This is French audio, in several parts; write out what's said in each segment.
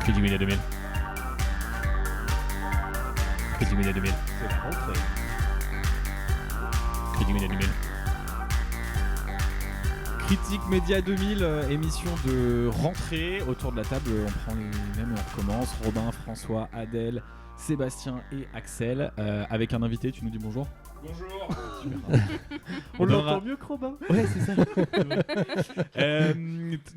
Crédit Mille 2000. Crédit Mille 2000. C'est la rentrée. Crédit Mille 2000. Critique Média 2000, émission de rentrée. Autour de la table, on prend les mêmes et on recommence. Robin, François, Adèle, Sébastien et Axel. Avec un invité, tu nous dis bonjour. Bonjour. On l'entend mieux que Robin. Ouais, c'est ça.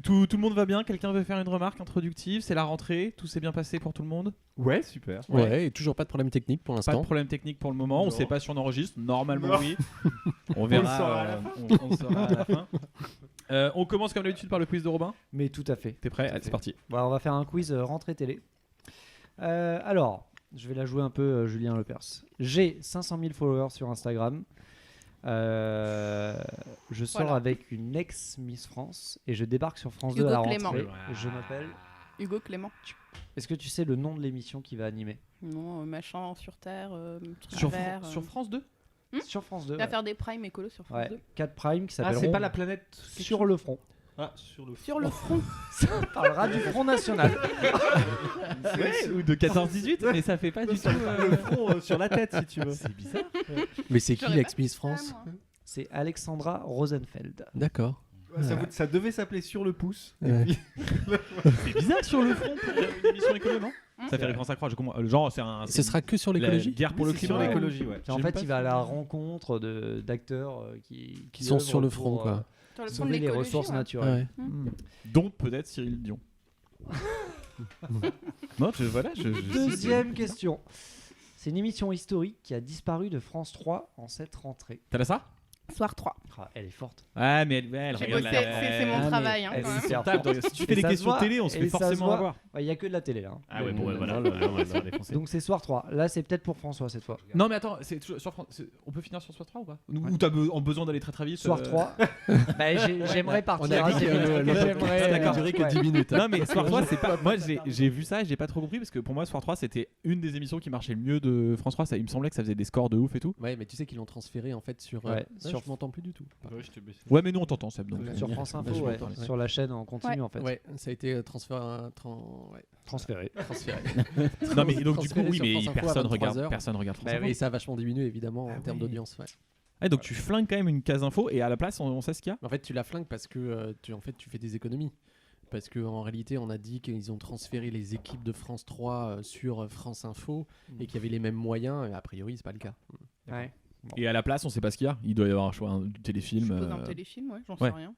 Tout le monde va bien. Quelqu'un veut faire une remarque introductive? C'est la rentrée. Tout s'est bien passé pour tout le monde? Ouais, super. Ouais, et toujours pas de problème technique pour l'instant. Pas de problème technique pour le moment. Non. On sait pas si on enregistre. Normalement, Non. oui. On verra. On le saura à la fin. On le saura à la fin. On commence comme d'habitude par le quiz de Robin. Mais tout à fait. T'es prêt? Tout à Allez, fait. c'est parti. Bon, on va faire un quiz rentrée télé. Alors, je vais la jouer un peu Julien Lepers. J'ai 500 000 followers sur Instagram. Je sors Voilà. avec une ex-Miss France et je débarque sur France 2 Hugo à la Clément. rentrée. Et je m'appelle... Hugo Clément. Est-ce que tu sais le nom de l'émission qui va animer Non, machin sur Terre, Sur, travers. sur France 2. Sur France 2 Il va faire des primes écolo sur France ouais. 2. 4 Prime qui Ah, s'appelleront c'est pas la planète Sur le front. Ah, sur le Sur le front. Ça parlera du Front National. Ou de 14-18, mais ça fait pas du tout. le front sur la tête, si tu veux. C'est bizarre. Mais c'est qui J'aurais l'ex-Miss pas France? Ah, moi. C'est Alexandra Rosenfeld. D'accord. Ça devait s'appeler Sur le pouce. Ouais. Et puis, C'est bizarre sur le front pour une émission écolo, non? Ça fait référence à croire. Genre, c'est un. Ce sera que sur l'écologie? Guerre pour le c'est climat. sur l'écologie, ouais. En J'aime fait, pas il va à ça. la rencontre d'acteurs qui sont œuvrent sur le pour, front, quoi. Sur le front de sauver les l'écologie, ressources ouais. naturelles. Ouais. Dont peut-être Cyril Dion. Non, voilà. Deuxième question. C'est une émission historique qui a disparu de France 3 en cette rentrée. T'as là ça? Soir 3. Ah, elle est forte. Ah, mais elle J'ai regarde bossé, la- c'est mon mais travail. Hein, elle quand est même. super Table, forte. si tu Et fais des ça se questions voit, télé, on se et fait ça se forcément voit. avoir. Il n'y a que de la télé là. Ah ouais, bon, Donc, voilà. Ça va défoncer. Donc c'est Soir 3. Là, c'est peut-être pour François cette fois. Non, mais attends, c'est toujours sur France. On peut finir sur Soir 3 ou pas? Ou t'as besoin d'aller très très vite? Soir 3. Bah, j'aimerais partir. On a dit que le podcast J'aimerais- durait que ouais. 10 minutes. Non, mais Soir 3, c'est pas. Moi, j'ai vu ça et j'ai pas trop compris parce que pour moi, Soir 3, c'était une des émissions qui marchait le mieux de France 3. Il me semblait que ça faisait des scores de ouf et tout. Ouais, mais tu sais qu'ils l'ont transféré en fait sur. Ouais, sur je m'entends plus du tout. Ouais, mais nous on t'entend, Seb. Donc. Sur France Info, je ouais. m'entends, ouais. Sur la chaîne en continu Ouais. en fait. Ouais, ça a été transféré. Transféré. Non, mais donc du coup, Transféré oui, sur mais France Info à personne 23 regarde, heures. personne regarde France Bah Info. Et ça a vachement diminué évidemment Ah en termes oui. d'audience. Ouais. Ah, donc tu flingues quand même une case info et à la place, on sait ce qu'il y a. En fait, tu la flingues parce que tu fais des économies. Parce qu'en réalité, on a dit qu'ils ont transféré les équipes de France 3 sur France Info et qu'il y avait les mêmes moyens. Et a priori, c'est pas le cas. Ouais. Et à la place, on sait pas ce qu'il y a. Il doit y avoir un choix du Je téléfilm. suppose un téléfilm, ouais, j'en ouais. sais rien.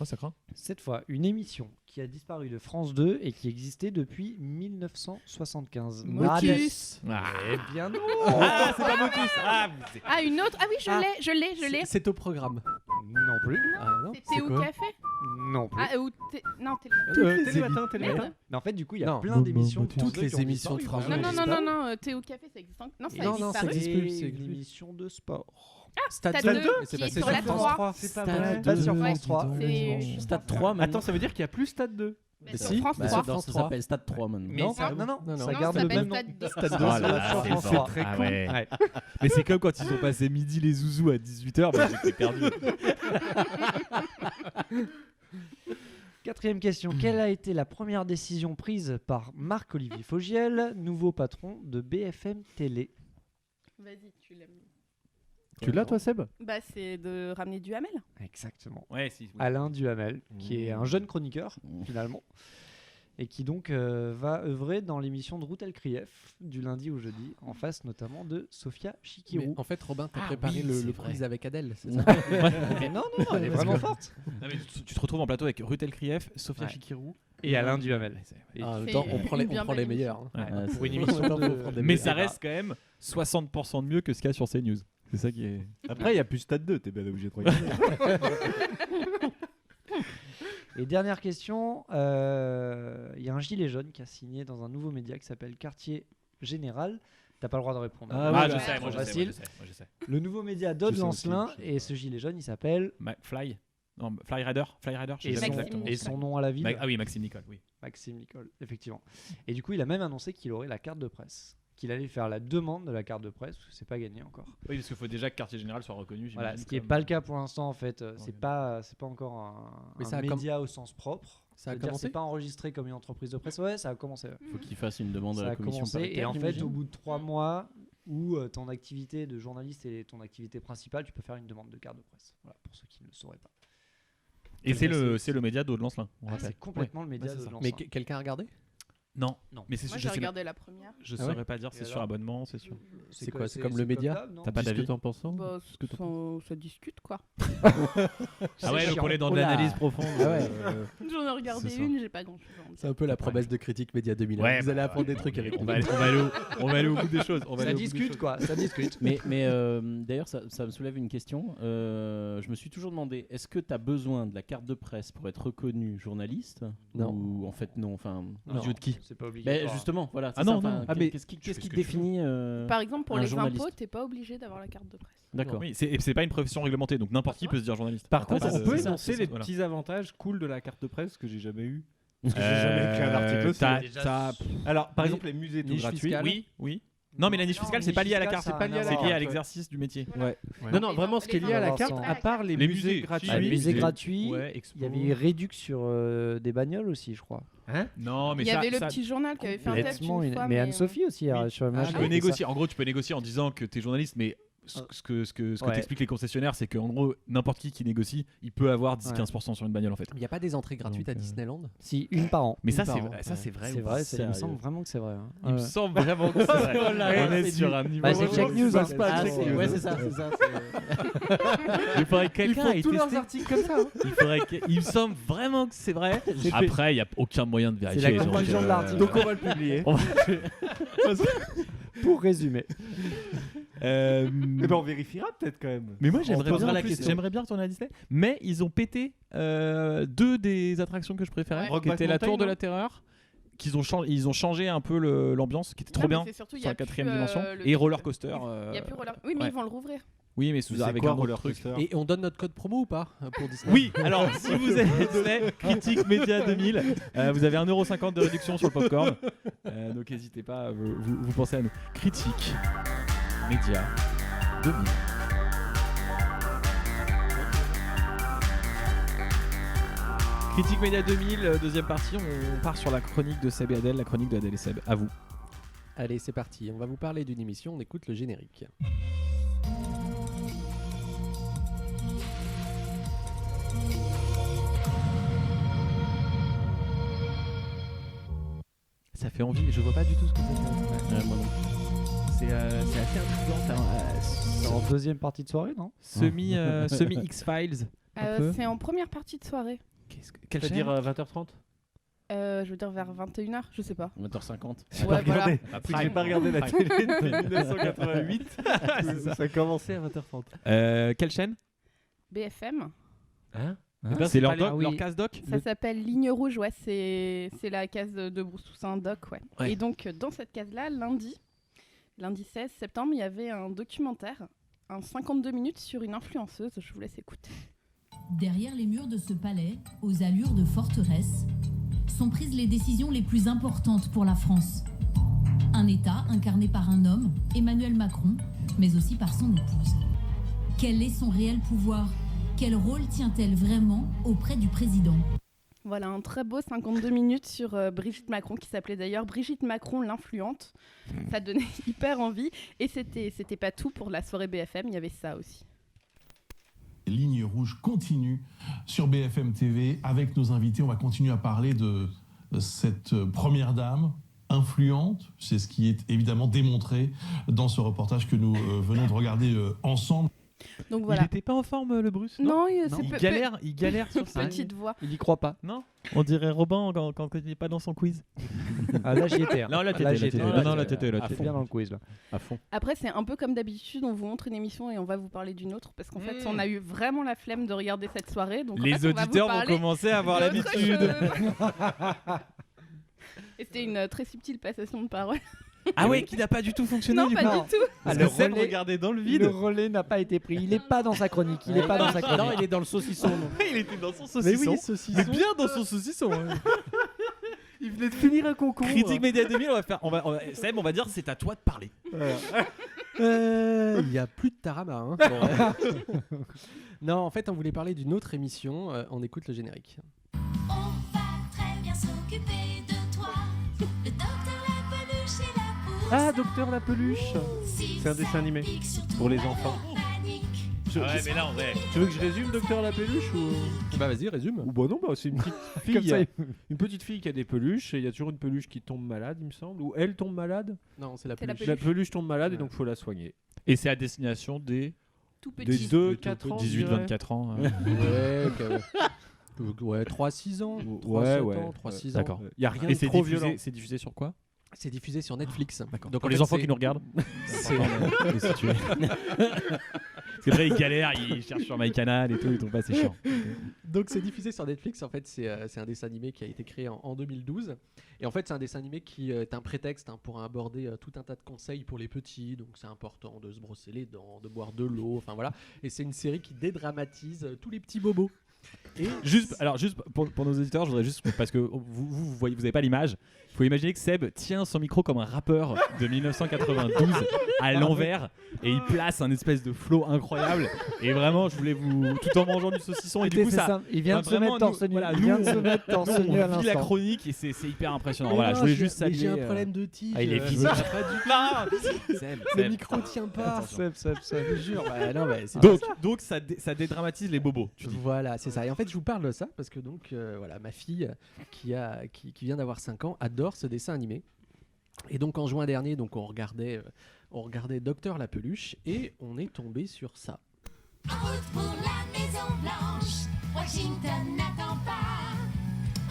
Oh, ça craint. Cette fois, une émission qui a disparu de France 2 et qui existait depuis 1975. Motus. Eh bien non. Ah, c'est pas Motus. Ah, Ah, une autre. Ah oui, je l'ai. C'est au programme. Non plus. Ah, non, C'est Théo quoi Café. Non plus. Ah, ou non, Télé. Télématin, Merde. Mais en fait, du coup, il y a Non. plein d'émissions. de France Toutes 2 les qui ont émissions de disparu. France Non, 2 non, existe non, pas. non, non, Théo Café, ça existe encore. Non, ça Non, existe non, pas. ça existe plus, Et c'est une plus. émission de sport. Stade Stade 2, 2, mais c'est qui est passé sur la 3. C'est pas Stade vrai. Pas 2. sur Ouais. France 3. C'est Stade 3 maintenant. Attends, ça veut dire qu'il n'y a plus Stade 2. Mais Si, sur France bah, 3. France Ça 3. s'appelle Stade 3 maintenant. Mais Non, ça, non, ça Non, garde ça le même s'appelle nom. Stade 2. Stade 2 Oh sur là la là, sur c'est France fort. 3. Ah ouais. Ouais. Mais c'est comme quand ils ont passé midi les zouzous à 18h, bah, j'étais perdu. Quatrième question. Quelle a été la première décision prise par Marc-Olivier Fogiel, nouveau patron de BFM Télé? Vas-y, tu l'aimes. Tu l'as, toi, Seb? Bah, c'est de ramener du Hamel. Exactement. Ouais, si. Alain Duhamel, qui est un jeune chroniqueur, finalement, et qui donc va œuvrer dans l'émission de Routel Krief du lundi au jeudi, en face notamment de Sophia Mais Chikirou. en fait, Robin, t'as Ah préparé oui, le c'est quiz vrai. avec Adèle, c'est ça? Mais non, elle est vraiment forte. Non, mais tu te retrouves en plateau avec Rutel Krief, Sofia Ouais. Chikirou Et Alain Duhamel. Et- En même fait temps, on prend les une bien on prend les belle meilleurs. hein. Ouais. Ouais, Pour une c'est- émission Autant de... faut prendre des Mais meilleurs. ça reste quand même 60% de mieux que ce qu'il y a sur CNews. C'est ça qui est. Après, il n'y a plus Stade 2, t'es bien obligé de regarder. Et dernière question, il y a un gilet jaune qui a signé dans un nouveau média qui s'appelle Quartier Général. T'as pas le droit de répondre. Ah, Ah, oui, je là, sais, trop moi je sais, facile. moi je sais. Le nouveau média Dodge Je sais Lancelin aussi, je sais. et ce gilet jaune il s'appelle Fly. Non, Fly Rider. Je sais et jamais son, exactement. et son nom à la ville, Ah oui, Maxime Nicole, oui. Maxime Nicole, effectivement. Et du coup il a même annoncé qu'il aurait la carte de presse. qu'il allait faire la demande de la carte de presse, parce que c'est pas gagné encore. Oui, parce qu'il faut déjà que Quartier Général soit reconnu. Voilà, j'imagine, ce qui n'est comme- pas le cas pour l'instant en fait. Ouais. C'est pas encore Mais un ça a média au sens propre. Ça a C'est-à-dire, commencé c'est pas enregistré comme une entreprise de presse. Ouais, ça a commencé. Ouais. Faut qu'il fasse une demande à Ça la a commission commencé paritaire. et en fait, j'imagine. au bout de 3 mois où ton activité de journaliste est ton activité principale, tu peux faire une demande de carte de presse. Voilà, pour ceux qui ne le sauraient pas. Et c'est le média d'Aude Lancelin. on Ah, rappelle. c'est complètement le média Ouais, c'est de ça. Lancelin. Mais quelqu'un a regardé? Non. Non. Mais c'est Moi, je j'ai sais regardé la première. Je Ah saurais ouais pas dire, c'est Et sur alors abonnement, c'est sûr. C'est quoi, c'est comme le média d'hab, non T'as pas Dis ce que d'avis t'en penses. hein. Bah, Ce que t'en ça discute, quoi. Ah ouais, donc chiant. on est dans de Oula. l'analyse profonde. Ah ouais. J'en ai regardé C'est ça. une, j'ai pas grand-chose à en dire. C'est un peu la promesse de Critique Média 2000. hein. Ouais, Vous allez apprendre des trucs avec On nous. va aller au bout des choses. On va Ça aller au bout des discute choses. quoi, ça discute. Mais d'ailleurs, ça me soulève une question. Je me suis toujours demandé, est-ce que tu as besoin de la carte de presse pour être reconnu journaliste? Non. Ou en fait, non. Enfin, Non, de qui C'est pas obligatoire. ben, justement, voilà. Ah c'est non, ça, non. enfin, Ah, mais qu'est-ce qui tu fais ce que tu définit Par exemple, pour un les journaliste. impôts, t'es pas obligé d'avoir la carte de presse. D'accord. Oui, c'est pas une profession réglementée, donc n'importe qui peut se dire journaliste. Par contre, Ouais, on c'est peut ça, énoncer c'est les ça, voilà. petits avantages cool de la carte de presse que j'ai jamais eu. Parce que j'ai jamais écrit un article aussi. t'as- Alors, par Ni- exemple, les musées tout niche gratuits. fiscale. Oui, oui. Non, mais la niche Non, fiscale, c'est niche pas lié à la fiscale, carte, ça a c'est pas rien lié à c'est voir, lié à ouais. l'exercice du métier. Ouais. Non, non, Les vraiment, impôts- ce qui est les lié à la impôts, carte, c'est très à part les Les musées musées, gratuits. si, Ah, les oui, musées c'est- gratuits, Ouais, il expo. y avait réduc sur des bagnoles aussi, je crois. Non, mais Il y ça, avait le ça- petit journal qui avait fait un test Complètement une fois. mais Anne-Sophie aussi, Oui. sur le tu match. peux négocier. En gros, tu peux négocier en disant que t'es journaliste, mais ce que Ouais. t'expliquent les concessionnaires, c'est qu'en gros, n'importe qui négocie, il peut avoir 10-15% sur une bagnole en fait. Il n'y a pas des entrées gratuites Donc, à Disneyland? Si, une par an. Mais ça, Une c'est par an, vrai. Ça, ouais. c'est vrai. C'est ou vrai, il me sérieux semble vraiment que c'est vrai. hein. Il me Ouais. semble vraiment que c'est vrai. Oh là là, On est c'est sur dur. un niveau. Bah, c'est vraiment Check News, qui hein. passe pas à Ah, Check c'est- News. ouais, c'est ça, c'est ça. Il faudrait que quelqu'un ait Ils font tous leurs testé. articles comme ça. Il faudrait que- il me semble vraiment que c'est vrai. Après, il n'y a aucun moyen de vérifier. C'est la donc, conclusion de l'article. Donc, on va le publier. on va- Pour résumer. Mais ben, on vérifiera peut-être quand même. Mais moi, On posera la question. j'aimerais bien retourner à Disney. Mais ils ont pété deux des attractions que je préférais, Ouais. qui Rockback étaient la Mountain, Tour de non la Terreur. Ils ont changé un peu l'ambiance, qui était trop Non, mais bien c'est surtout, il y sur a la quatrième plus, dimension. le Et truc- roller coaster. Il y a plus roller. Oui, mais ouais. ils vont le rouvrir. Oui, mais C'est avec quoi un autre Roller truc. Coaster Et on donne notre code promo ou pas pour Disney? Oui, alors si vous êtes Disney, Critique Média 2000, vous avez 1,50€ de réduction sur le popcorn. Donc n'hésitez pas, vous pensez à nous. Critique Média 2000. Critique Média 2000, deuxième partie, on part sur la chronique de Seb et Adèle, la chronique d'Adèle et Seb. À vous. Allez, c'est parti. On va vous parler d'une émission. On écoute le générique. Ça fait envie, je vois pas du tout ce que ça fait. Moi non plus. C'est assez intriguant. C'est en deuxième partie de soirée, non? Semi X-Files. Un peu. C'est en première partie de soirée. Quelle chaîne C'est-à-dire 20h30. Je veux dire vers 21h, je sais pas. 20h50. J'ai Ouais, pas regardé. voilà. C'est que j'ai pas regardé la télé depuis 1988. Ça a commencé à 20h30. Quelle chaîne BFM. Hein C'est leur, pas les- leur case doc Ça s'appelle Ligne Rouge, ouais, c'est la case de Bruce Toussaint Doc, ouais. Ouais. Et donc, dans cette case-là, lundi 16 septembre, il y avait un documentaire, un 52 minutes sur une influenceuse, je vous laisse écouter. Derrière les murs de ce palais, aux allures de forteresse, sont prises les décisions les plus importantes pour la France. Un État incarné par un homme, Emmanuel Macron, mais aussi par son épouse. Quel est son réel pouvoir ? Quel rôle tient-elle vraiment auprès du président ? Voilà, un très beau 52 minutes sur Brigitte Macron, qui s'appelait d'ailleurs Brigitte Macron l'influente. Ça donnait hyper envie. Et c'était pas tout pour la soirée BFM, il y avait ça aussi. Ligne rouge continue sur BFM TV avec nos invités. On va continuer à parler de cette première dame influente. C'est ce qui est évidemment démontré dans ce reportage que nous venons de regarder ensemble. Donc Il voilà. était pas en forme, le Bruce Non, il galère sur ça. petite voix. Il y croit pas. Non On dirait Robin quand il n'est pas dans son quiz. Ah, là, j'y étais. hein. Non, là, t'étais, Là, là, j'y étais. t'étais. Là, Non, là, j'étais. t'étais, là, Ah, t'étais. bien dans le quiz, là. À fond. Après, c'est un peu comme d'habitude, on vous montre une émission et on va vous parler d'une autre, parce qu'en fait, Mm. on a eu vraiment la flemme de regarder cette soirée. Donc en Les fait, on va vous auditeurs vont parler commencer à avoir d'autre l'habitude. chose. Et c'était une très subtile passation de parole. Ah ouais, qui n'a pas du tout fonctionné Non, du pas coup. du tout. Parce le que Seb relais- regardait dans le Le vide. relais n'a pas été pris. Il est pas dans sa chronique. Il est pas dans sa chronique. Non, il est dans le saucisson. non. Il était dans son Mais saucisson. oui, saucisson. Mais bien dans son saucisson. hein. Il venait de finir un concours. Critique Média 2000, Seb, on va dire c'est à toi de parler. Il y a plus de Tarama. Hein. Bon, non, en fait, on voulait parler d'une autre émission. On écoute le générique. On va très bien s'occuper de toi. Le docteur la peluche et la pousse. Ah, Docteur la peluche. C'est un dessin animé pour les enfants. Ouais, mais là, en vrai. Tu veux que je résume Docteur la peluche ou... Bah vas-y, résume. Ou bah non, bah c'est une petite fille. Comme ça, Une petite fille qui a des peluches et il y a toujours une peluche qui tombe malade, il me semble. Ou elle tombe malade. Non, c'est la C'est la peluche. La peluche tombe malade et donc faut la soigner. Et c'est à destination des Tout Des petit. 2-4 ans. 18-24 ans. Ouais, 3-6 ans. 3-7 Ouais. ans, 3-6 ans. D'accord. Il y a rien Et de trop violent. c'est diffusé sur quoi? C'est diffusé sur Netflix. D'accord. Donc Pour en les fait, enfants c'est- qui nous regardent. c'est- Les situer. Parce qu'après, ils galèrent, ils cherchent sur MyCanal et tout, ils trouvent pas, c'est chiant. Donc c'est diffusé sur Netflix. En fait, c'est un dessin animé qui a été créé en 2012. Et en fait, c'est un dessin animé qui est un prétexte pour aborder tout un tas de conseils pour les petits. Donc c'est important de se brosser les dents, de boire de l'eau. Enfin voilà. Et c'est une série qui dédramatise tous les petits bobos. Et Juste pour nos auditeurs, je voudrais juste, parce que vous avez pas l'image, il faut imaginer que Seb tient son micro comme un rappeur de 1992 à l'envers et il place un espèce de flow incroyable. Et vraiment, je voulais vous, tout en mangeant du saucisson, et du coup, C'est ça. simple. Il vient de se vraiment, mettre torse nous, nu. voilà, Il vient nous, de se mettre torse Nous, nu à on vit la l'instant. chronique et c'est hyper impressionnant. Mais Voilà, non, je voulais juste mais j'ai saluer. un problème de tige. Ah, il est je bizarre. sais pas du tout. Non, Seb, Le Seb. micro tient pas. Attention. Je te jure. Bah, non, c'est Donc ça dédramatise les bobos. Tu dis. Voilà, c'est ça. Et en fait, je vous parle de ça parce que donc, voilà, ma fille qui vient d'avoir 5 ans adore ce dessin animé. Et donc en juin dernier, donc on regardait Docteur la peluche et on est tombé sur ça. En route pour la Maison Blanche, Washington n'attend pas.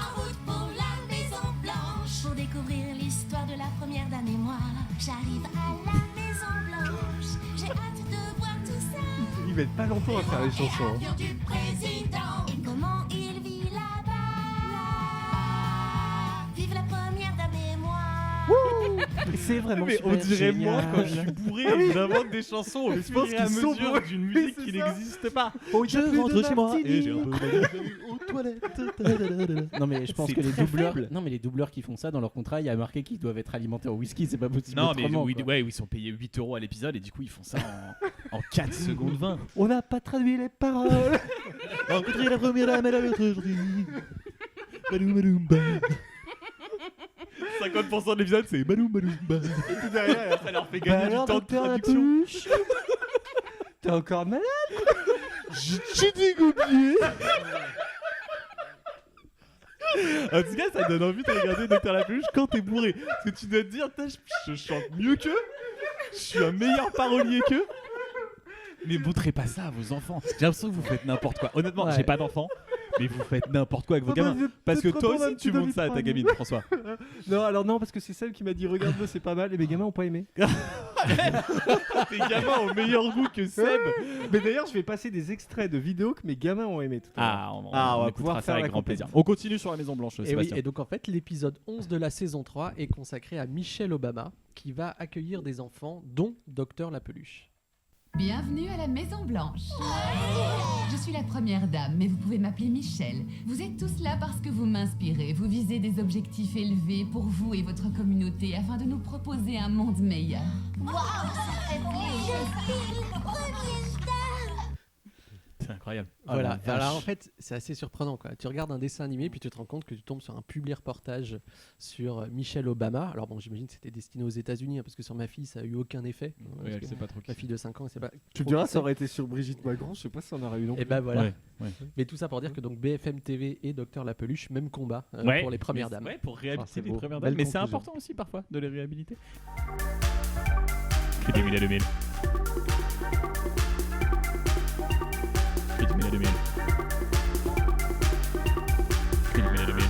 En route pour la Maison Blanche, pour découvrir l'histoire de la première dame et moi. J'arrive à la Maison Blanche, j'ai hâte de voir tout ça. Ils mettent pas longtemps à faire les chansons. Et avion du président, et comment il vit là-bas. Vive la première dame et moi. C'est vraiment Mais on super dirait génial. moi quand je suis bourré et j'invente des chansons au fur et à qu'ils sont mesure bourrés. d'une musique Oui, qui c'est ça. n'existe pas. Oh, il y a plus de rentre chez moi martini. et j'ai un peu aux toilettes. Non mais je pense C'est que les très doubleurs, faible. non mais les doubleurs qui font ça dans leur contrat, il y a marqué qu'ils doivent être alimentés en whisky, c'est pas possible. Non, mais autrement, oui, quoi. ouais, ils sont payés 8 € à l'épisode et du coup ils font ça en 4 secondes 20. On n'a pas traduit les paroles. Rencontrer la première dame et la maître aujourd'hui. Badoum, badoum, ba. 50% de l'épisode c'est Balou Balou Ba. Et tout derrière, ça leur fait gagner du temps de Docteur la traduction. peluche. T'es encore malade? J'ai dégoupillé. En tout cas, ça donne envie de regarder Docteur la peluche quand t'es bourré. Parce que tu dois te dire, je chante mieux qu'eux, je suis un meilleur parolier qu'eux. Mais montrez pas ça à vos enfants. J'ai l'impression que vous faites n'importe quoi. Honnêtement, Ouais. j'ai pas d'enfants, mais vous faites n'importe quoi avec vos gamins. Parce que toi aussi, tu montres ça à ta gamine, François. Non, alors non, parce que c'est celle qui m'a dit regarde-le, c'est pas mal. Et mes gamins ont pas aimé. Tes gamins ont meilleur goût que Seb. Mais d'ailleurs, je vais passer des extraits de vidéos que mes gamins ont aimé tout à l'heure. Ah, on Ah, on va écoutera pouvoir ça faire avec la grand compète. plaisir. On continue sur la Maison Blanche, Et oui, Sébastien. et donc en fait, l'épisode 11 de la saison 3 est consacré à Michelle Obama qui va accueillir des enfants, dont Docteur la peluche. Bienvenue à la Maison Blanche. Je suis la première dame, mais vous pouvez m'appeler Michel. Vous êtes tous là parce que vous m'inspirez. Vous visez des objectifs élevés pour vous et votre communauté afin de nous proposer un monde meilleur. Waouh, ça fait plaisir. C'est incroyable. Voilà. la vache. Alors en fait, c'est assez surprenant quoi. Tu regardes un dessin animé puis tu te rends compte que tu tombes sur un public reportage sur Michelle Obama. Alors bon, j'imagine que c'était destiné aux États-Unis parce que sur ma fille, ça a eu aucun effet. Oui, elle sait pas trop qui Ma fille de 5 ans, elle sait pas. Tu me trop diras, qui ça aurait été sur Brigitte Macron, je sais pas si on aurait eu non Et plus. ben voilà. Ouais. Mais tout ça pour dire que donc BFM TV et Docteur la peluche, même combat Ouais, pour les premières mais dames. Ouais, pour réhabiliter c'est les beau. premières Belle dames. Mais c'est conclusion. important aussi parfois de les réhabiliter. Critique Média 2000. Critique Média 2000. Critique Média 2000.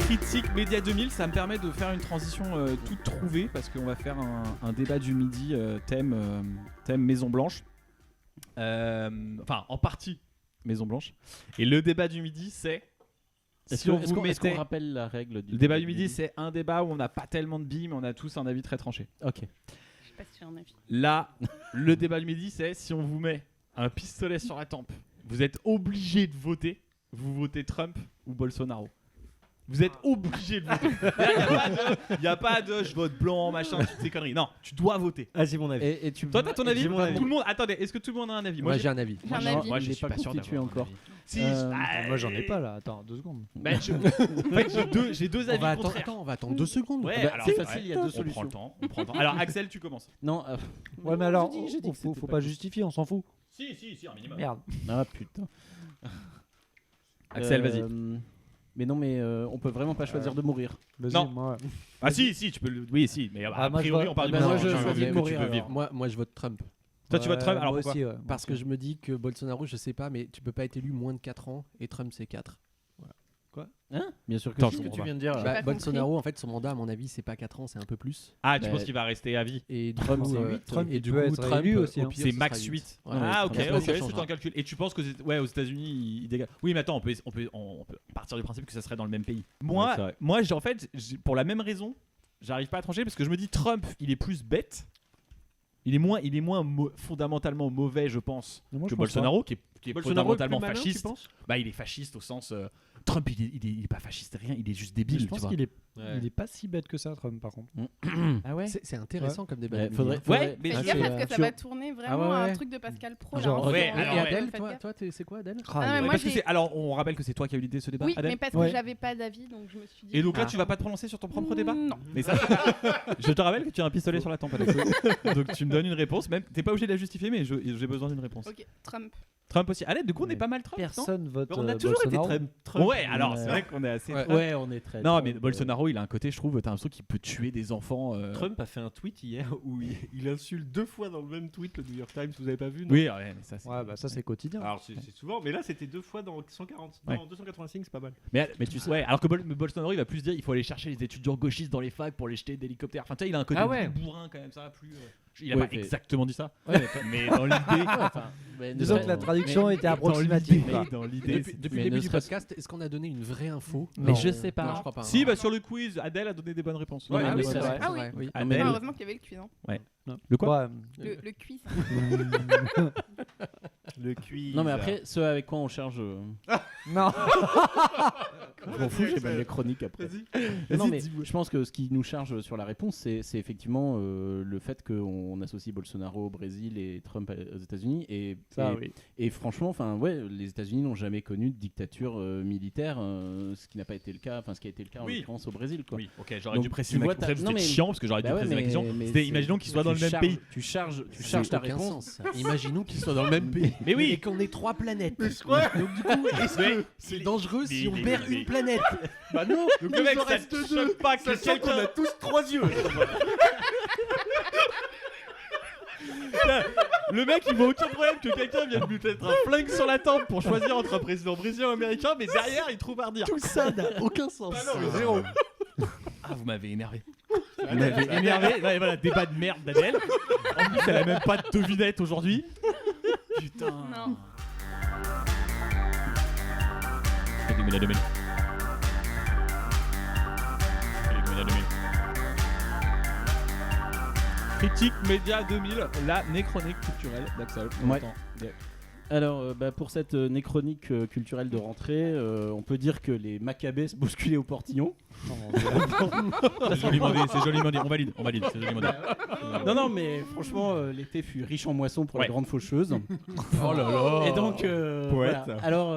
Critique Média 2000, ça me permet de faire une transition toute trouvée parce qu'on va faire un débat du midi thème Maison Blanche. Enfin, en partie Maison Blanche. Et le débat du midi, c'est si on vous Est-ce qu'on mettait... rappelle la règle du Le débat du midi, c'est un débat où on n'a pas tellement de billes, mais on a tous un avis très tranché. Ok. Je sais pas si j'ai un avis. Là, le débat du midi, c'est si on vous met un pistolet sur la tempe, vous êtes obligé de voter, vous votez Trump ou Bolsonaro. Vous êtes obligé de voter. Il n'y a pas de je vote blanc, machin, toutes ces conneries. Non, tu dois voter. Ah, j'ai mon avis. Et tu Toi, t'as ton avis? J'ai mon avis. Tout le monde. Attendez, est-ce que tout le monde a un avis? Moi j'ai un avis. J'ai un avis. Moi, je il suis est pas sûr constitué d'avoir un encore. avis. Si, Moi j'en ai pas là, attends 2 secondes. Bah, en fait, j'ai deux avis contraires. On va attendre 2 secondes. Ouais, Ah bah, alors, c'est facile, il y a deux on solutions. prend le temps, on prend le temps. Alors, Axel, tu commences. Non, Ouais mais alors, j'ai dit que faut c'était pas justifier, on s'en fout. Si, un minimum. Merde. ah putain. Axel, vas-y. Mais non, mais on peut vraiment pas choisir de mourir. Vas-y, Non. moi. Ah si, tu peux le... Oui, si, mais a moi, je priori, vote- on parle du bah, moi, président, je tu veux choisis de que mourir, tu veux alors. vivre. Moi je vote Trump. Toi, tu votes Trump, alors moi pourquoi aussi, ouais. Parce que je me dis que Bolsonaro, je sais pas, mais tu peux pas être élu moins de 4 ans et Trump c'est 4. Hein? Bien sûr que Attends, si. je Ce que tu comprends viens de dire. J'ai là. pas Bolsonaro, en fait, son mandat, à mon avis, c'est pas 4 ans, c'est un peu plus. Ah, tu Bah, penses qu'il va rester à vie? Et du Trump, coup, c'est 8. Trump, et il du peut coup, être Trump, élu aussi, au hein. pire, C'est ce max sera 8. Ouais, Ah, ok, Trump, ça c'est changera. un calcul. Et tu penses que aux États-Unis, ils dégagent. Oui, mais attends, on peut partir du principe que ça serait dans le même pays. Ouais, c'est vrai. Moi, en fait, pour la même raison, j'arrive pas à trancher parce que je me dis Trump, il est plus bête. Il est moins fondamentalement mauvais, je pense, Moi, que je pense Bolsonaro, qui est Bolsonaro est fondamentalement plus malin, tu fasciste. penses Bah, il est fasciste au sens. Trump, il est pas fasciste, rien, il est juste débile. Je tu pense vois. qu'il est pas si bête que ça, Trump, par contre. Ah ouais. C'est intéressant comme débat. Ouais, Amélie, faudrait- hein. Ouais, mais Fais Ah, gaffe c'est, parce que ça tu- va tourner vraiment Ah ouais, à un ouais. truc de Pascal Pro. Genre, là, ouais, en- alors, Et ouais. Adèle, Faites gaffe. toi, c'est quoi Adèle Ah ouais, moi, Parce que j'ai- alors, on rappelle que c'est toi qui as eu l'idée de ce débat. Oui, Adèle. mais parce Ouais. que j'avais pas d'avis, donc je me suis dit. Et donc là, ah. tu vas pas te prononcer sur ton propre débat? Non. Mais ça, je te rappelle que tu as un pistolet sur la tempe, Alex. Donc tu me donnes une réponse. Même, t'es pas obligé de la justifier, mais j'ai besoin d'une réponse. Ok, Trump. Trump aussi. Allez, du coup, on est pas mal Trump. non Personne vote On a toujours été Bolsonaro. Trump. Ouais, alors c'est vrai qu'on est assez. Ouais. Ouais, on est très. Non, Trump, mais Bolsonaro, il a un côté, je trouve, t'as l'impression qu'il peut tuer des enfants. Trump a fait un tweet hier où il insulte 2 fois dans le même tweet le New York Times. Vous avez pas vu? Non Oui, ouais, mais ça. Ouais, bah ça c'est quotidien. Alors c'est souvent, mais là c'était 2 fois dans 140. Ouais. Non, 285, c'est pas mal. Mais tu sais, ouais, alors que Bolsonaro, il va plus dire, il faut aller chercher les étudiants gauchistes dans les facs pour les jeter d'hélicoptères. Enfin, tu sais, il a un côté Ah ouais. plus bourrin quand même, ça, plus. Il a Ouais, pas mais- exactement dit ça, Ouais, mais dans l'idée. Disons que la traduction était approximative. quoi. Dans l'idée. Depuis mais le début ne du serait-ce- podcast, est-ce qu'on a donné une vraie info? Mais Non. je sais pas. Non, je crois pas. Si, bah sur le quiz, Adèle a donné des bonnes réponses. Ouais, Ah mais oui, c'est c'est vrai. vrai. Ah oui. Oui. Adèle. Ah, heureusement qu'il y avait le quiz. Hein. Le quoi? Ouais. Le quiz. Le quiz. Non, mais après, ce avec quoi on charge. Non. Je m'en fous, j'ai même les chroniques après. Non, mais je pense que ce qui nous charge sur la réponse, c'est effectivement le fait qu'on associe Bolsonaro au Brésil et Trump aux États-Unis. Ça, et, oui. et franchement, ouais, les États-Unis n'ont jamais connu de dictature militaire, ce qui n'a pas été le cas, enfin ce qui a été le cas en Oui. l'occurrence au Brésil, quoi. Oui, ok, j'aurais Donc, dû préciser tu ma vois, question. non, C'était mais- chiant parce que j'aurais dû Bah ouais, préciser ma question. mais C'était, c'est- imaginons qu'ils soient dans le tu même charges- pays. Tu charges Ça n'a ta aucun réponse. sens. Imaginons qu'ils soient dans le même pays. Mais oui. Et qu'on ait 3 planètes. Mais je crois. Donc du coup, est-ce que c'est dangereux si on perd une planète? Bah non. Donc le mec, ça te choque pas que Sachant qu'on a quelqu'un. tous 3 yeux. Le mec, il voit aucun problème que quelqu'un vienne lui mettre un flingue sur la tempe pour choisir entre un président brésilien ou américain, mais derrière, il trouve à redire. Tout ça n'a aucun sens. Zéro. Ah, vous m'avez énervé. Vous m'avez énervé. Ouais, voilà, débat de merde d'Adèle. En plus, elle a même pas de devinette aujourd'hui. Putain. Non. Allez, Média 2000. Allez, Média 2000. Critique Média 2000, la néchronique culturelle d'Axel. On Ouais. entend. Alors, pour cette néchronique culturelle de rentrée, on peut dire que les Maccabées se bousculaient au portillon. C'est joliment dit, on valide, c'est joliment dit. Non, mais franchement, l'été fut riche en moissons pour Ouais. la grande faucheuse. Oh là là. Et donc, Poète. voilà. Alors,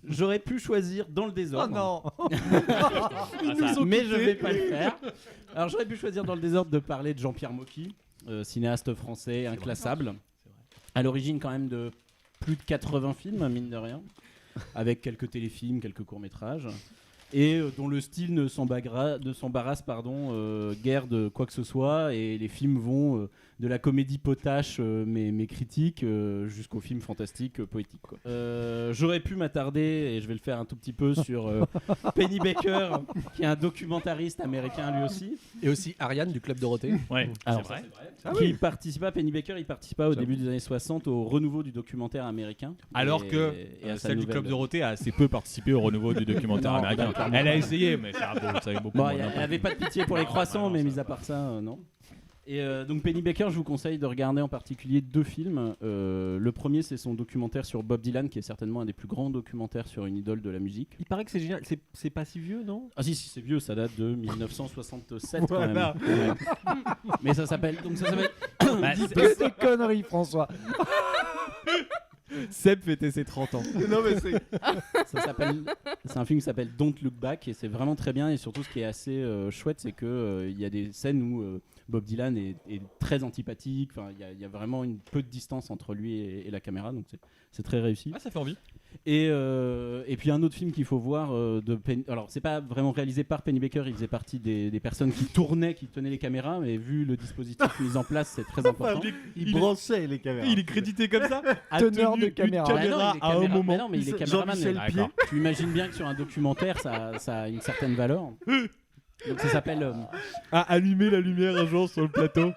j'aurais pu choisir dans le désordre. Mais je vais pas le faire. Alors, j'aurais pu choisir dans le désordre de parler de Jean-Pierre Mocky, cinéaste français inclassable. À l'origine, quand même, de plus de 80 films, mine de rien, avec quelques téléfilms, quelques courts-métrages, et dont le style ne s'embarrasse guère de quoi que ce soit, et les films vont de la comédie potache mais critique jusqu'au film fantastique poétique, quoi. J'aurais pu m'attarder, et je vais le faire un tout petit peu, sur Penny Baker, qui est un documentariste américain lui aussi. Et aussi Ariane du Club Dorothée. Ouais, Alors, c'est vrai. Qui participa, Penny Baker, il participa au début des années 60 au renouveau du documentaire américain. Alors Et- que et à sa celle du nouvelle- Club Dorothée a assez peu participé au renouveau du documentaire Non, américain. clairement Elle a pas. essayé, mais ça avait beaucoup Bon, moins il n'y d'impact. avait pas de pitié pour les Non, croissants, non, mais ça mis à part ça, non. Et donc Penny Baker, je vous conseille de regarder en particulier 2 films. Le premier, c'est son documentaire sur Bob Dylan, qui est certainement un des plus grands documentaires sur une idole de la musique. Il paraît que c'est génial. C'est pas si vieux, non? Ah si, c'est vieux, ça date de 1967 quand même. Ouais. Mais ça s'appelle... Dis pas ces conneries, François. Seb fêtait ses 30 ans. Non, mais c'est. C'est un film qui s'appelle Don't Look Back et c'est vraiment très bien. Et surtout, ce qui est assez chouette, c'est que il y a des scènes où Bob Dylan est très antipathique. Enfin, il y a vraiment une peu de distance entre lui et la caméra, donc c'est très réussi. Ah, ça fait envie. Et puis un autre film qu'il faut voir alors c'est pas vraiment réalisé par Penny Baker, il faisait partie des personnes qui tournaient, qui tenaient les caméras, mais vu le dispositif mis en place, c'est très important. Il branchait les caméras. Il est crédité comme ça. Teneur de caméra. Ah non, à un moment. Mais non, mais il est caméraman. Jean-Michel mais- Pied. Tu imagines bien que sur un documentaire, ça a une certaine valeur. Donc ça s'appelle A allumé la lumière un jour sur le plateau.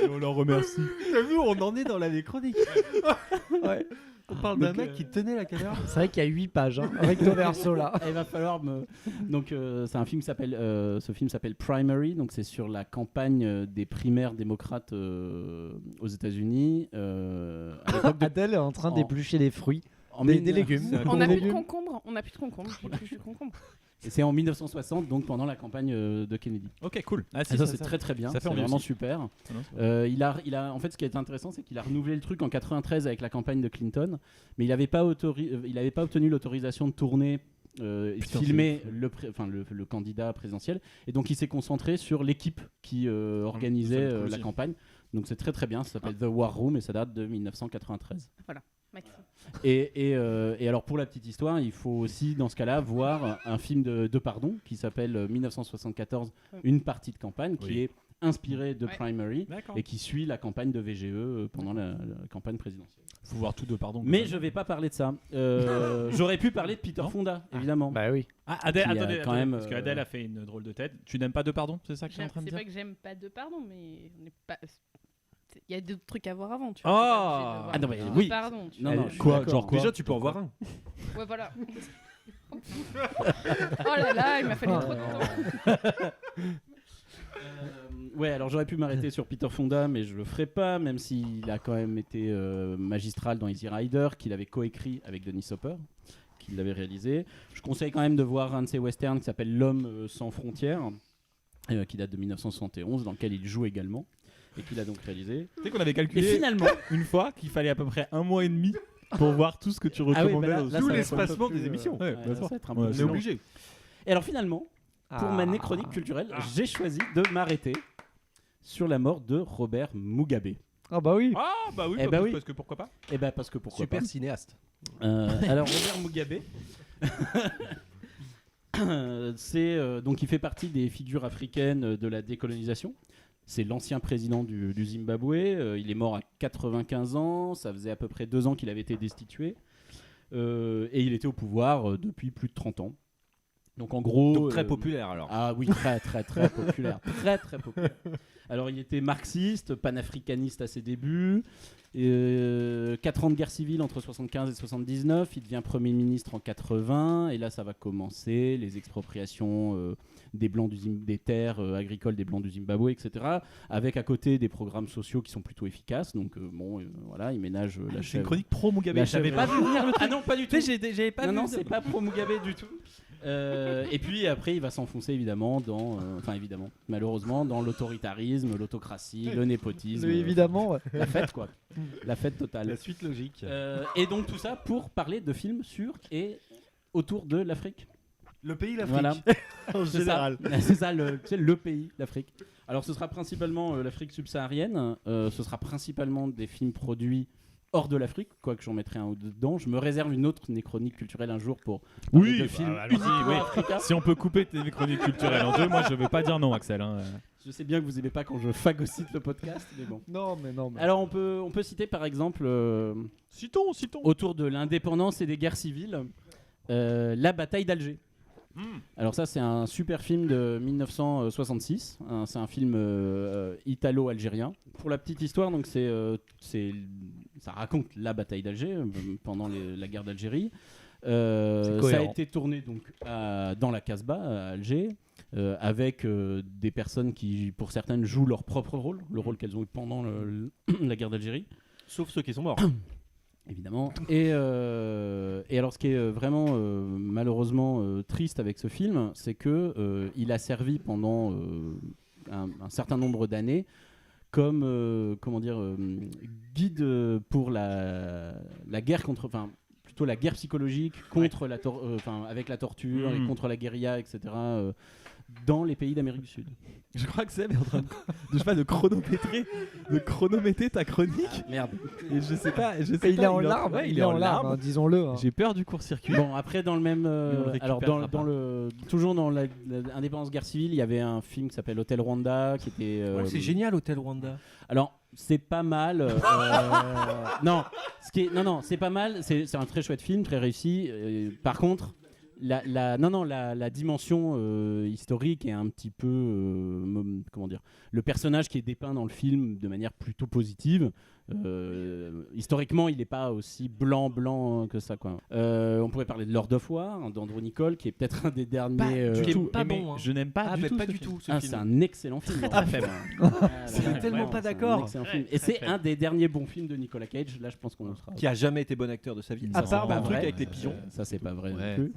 Et on leur remercie. T'as vu, on en est dans l'année chronique. Ouais. On parle d'un Donc, mec qui tenait la caméra. C'est vrai qu'il y a 8 pages, hein, recto verso là. Il va falloir me. Donc, c'est un film qui s'appelle. Ce film s'appelle Primary. Donc, c'est sur la campagne des primaires démocrates aux États-Unis. À l'époque de- Adèle est en train En- d'éplucher des fruits. en Des mille- légumes. On n'a Des plus de légumes. concombre. On n'a plus de concombre. J'ai plus de concombre. Et c'est en 1960, donc pendant la campagne de Kennedy. Ok, cool. Ah, Et ça, c'est très très bien. ça fait C'est envie vraiment aussi. super. Non, c'est Il a, en fait, ce qui est intéressant, c'est qu'il a renouvelé le truc en 93 avec la campagne de Clinton, mais il n'avait pas obtenu l'autorisation de tourner et de filmer le candidat présidentiel, et donc il s'est concentré sur l'équipe qui organisait ça va être cool la aussi. campagne. Donc c'est très très bien. Ça s'appelle The War Room et ça date de 1993. Maxime. Et alors pour la petite histoire, il faut aussi dans ce cas-là voir un film de pardon qui s'appelle 1974, une partie de campagne, qui Oui. est inspiré de Ouais. Primary D'accord. et qui suit la campagne de VGE pendant la campagne présidentielle. Faut voir tout de pardon. Mais je vais pas parler de ça. J'aurais pu parler de Peter Fonda, évidemment. Bah oui. Ah, Adèle, Qui a attendez, quand même, parce qu'Adèle a fait une drôle de tête. Tu n'aimes pas de pardon, c'est ça que tu es en train de C'est dire? pas que j'aime pas de pardon, mais on n'est pas. Il y a d'autres trucs à voir avant, tu Ah. vois. t'es pas obligé de voir Ah non, mais un oui. Pardon. Tu Non, vois. non, je suis Quoi, d'accord. genre quoi? Déjà, tu peux en voir un. Ouais, voilà. Oh là là, il m'a fallu trop de temps. Ouais, alors j'aurais pu m'arrêter sur Peter Fonda, mais je le ferai pas, même s'il a quand même été magistral dans Easy Rider, qu'il avait coécrit avec Dennis Hopper, qu'il l'avait réalisé. Je conseille quand même de voir un de ses westerns qui s'appelle L'Homme sans frontières, qui date de 1971, dans lequel il joue également, et qu'il a donc réalisé. Tu sais qu'on avait Et calculé finalement, une fois qu'il fallait à peu près 1 mois et demi pour voir tout ce que tu Ah oui, recommandais. bah là, aux- là, D'où ça va être un l'espacement peu des plus, émissions. Ouais, ouais, bah, ça ça. va être un Ouais, peu c'est On est long. obligé. Et alors finalement, pour ma chronique culturelle, j'ai choisi de m'arrêter sur la mort de Robert Mugabe. Ah bah oui. Ah bah oui, Eh bah, bah oui. parce que pourquoi pas. Eh ben parce que pourquoi Super pas. cinéaste. Alors Robert Mugabe, donc il fait partie des figures africaines de la décolonisation. C'est l'ancien président du Zimbabwe. Il est mort à 95 ans. Ça faisait à peu près 2 ans qu'il avait été destitué. Et il était au pouvoir depuis plus de 30 ans. Donc en gros... Donc très populaire alors. Ah oui, très très très populaire. Très très populaire. Alors il était marxiste, panafricaniste à ses débuts. 4 ans de guerre civile entre 75 et 79. Il devient Premier ministre en 80. Et là, ça va commencer. Les expropriations des blancs des terres agricoles des blancs du Zimbabwe, etc. Avec à côté des programmes sociaux qui sont plutôt efficaces. Donc voilà, il ménage la C'est une chèvre. chronique pro Mugabe. La J'avais chèvre- pas vu venir le truc. Ah non, pas du tout. Tu sais, j'avais pas Non, vu. c'est pas pro Mugabe du tout. Et puis après, il va s'enfoncer évidemment dans, malheureusement, dans l'autoritarisme, l'autocratie, le népotisme, Évidemment. Ouais. la fête quoi, la fête totale. La suite logique. Et donc tout ça pour parler de films sur et autour de l'Afrique. Le pays, l'Afrique. Voilà. En C'est général. ça, c'est ça le pays, l'Afrique. Alors ce sera principalement l'Afrique subsaharienne. Ce sera principalement des films produits hors de l'Afrique, quoique j'en mettrai un ou deux dedans. Je me réserve une autre chronique culturelle un jour pour parler Oui, de bah, films allons-y, uniquement oui. africains. Si on peut couper tes chroniques culturelles en deux, moi je vais pas dire non, Axel. Hein. Je sais bien que vous aimez pas quand je phagocyte le podcast, mais bon. Non mais non. Mais... Alors on peut citer par exemple Citons. autour de l'indépendance et des guerres civiles, la bataille d'Alger. Alors ça c'est un super film de 1966, c'est un film italo-algérien. Pour la petite histoire, donc ça raconte la bataille d'Alger pendant la guerre d'Algérie. C'est Ça a cohérent. été tourné donc dans la Casbah à Alger, avec des personnes qui, pour certaines, jouent leur propre rôle, le rôle qu'elles ont eu pendant la guerre d'Algérie. Sauf ceux qui sont morts. Évidemment. Et alors, ce qui est vraiment malheureusement triste avec ce film, c'est que il a servi pendant un certain nombre d'années comme guide pour la guerre contre, enfin plutôt la guerre psychologique contre avec la torture et contre la guérilla, etc. Dans les pays d'Amérique du Sud. Je crois que Seb est en train de chronométrer ta chronique. Merde. Et je sais pas. Il est en larmes, il est en larmes, disons-le. hein. J'ai peur du court-circuit. Bon, après, dans le même. le Alors, récupérera toujours dans l'indépendance guerre civile, il y avait un film qui s'appelle Hôtel Rwanda qui était. C'est génial, Hôtel Rwanda. Alors, c'est pas mal. Non, c'est pas mal. C'est un très chouette film, très réussi. Par contre, la dimension historique est un petit peu. Comment dire ? Le personnage qui est dépeint dans le film de manière plutôt positive. Historiquement, il n'est pas aussi blanc que ça, quoi. On pourrait parler de Lord of War, d'Andrew Niccol, qui est peut-être un des derniers. du tout pas bon. Je n'aime pas du tout. Pas ce du film. tout. Ce C'est film. un excellent film. Très faible. C'est tellement pas d'accord. Et c'est un des derniers bons films de Nicolas Cage. Là, je pense qu'on en sera. Qui a jamais été bon acteur de sa vie. Ça, À c'est part pas dans le truc vrai. avec les pigeons. Ça, c'est pas vrai Ouais. non plus.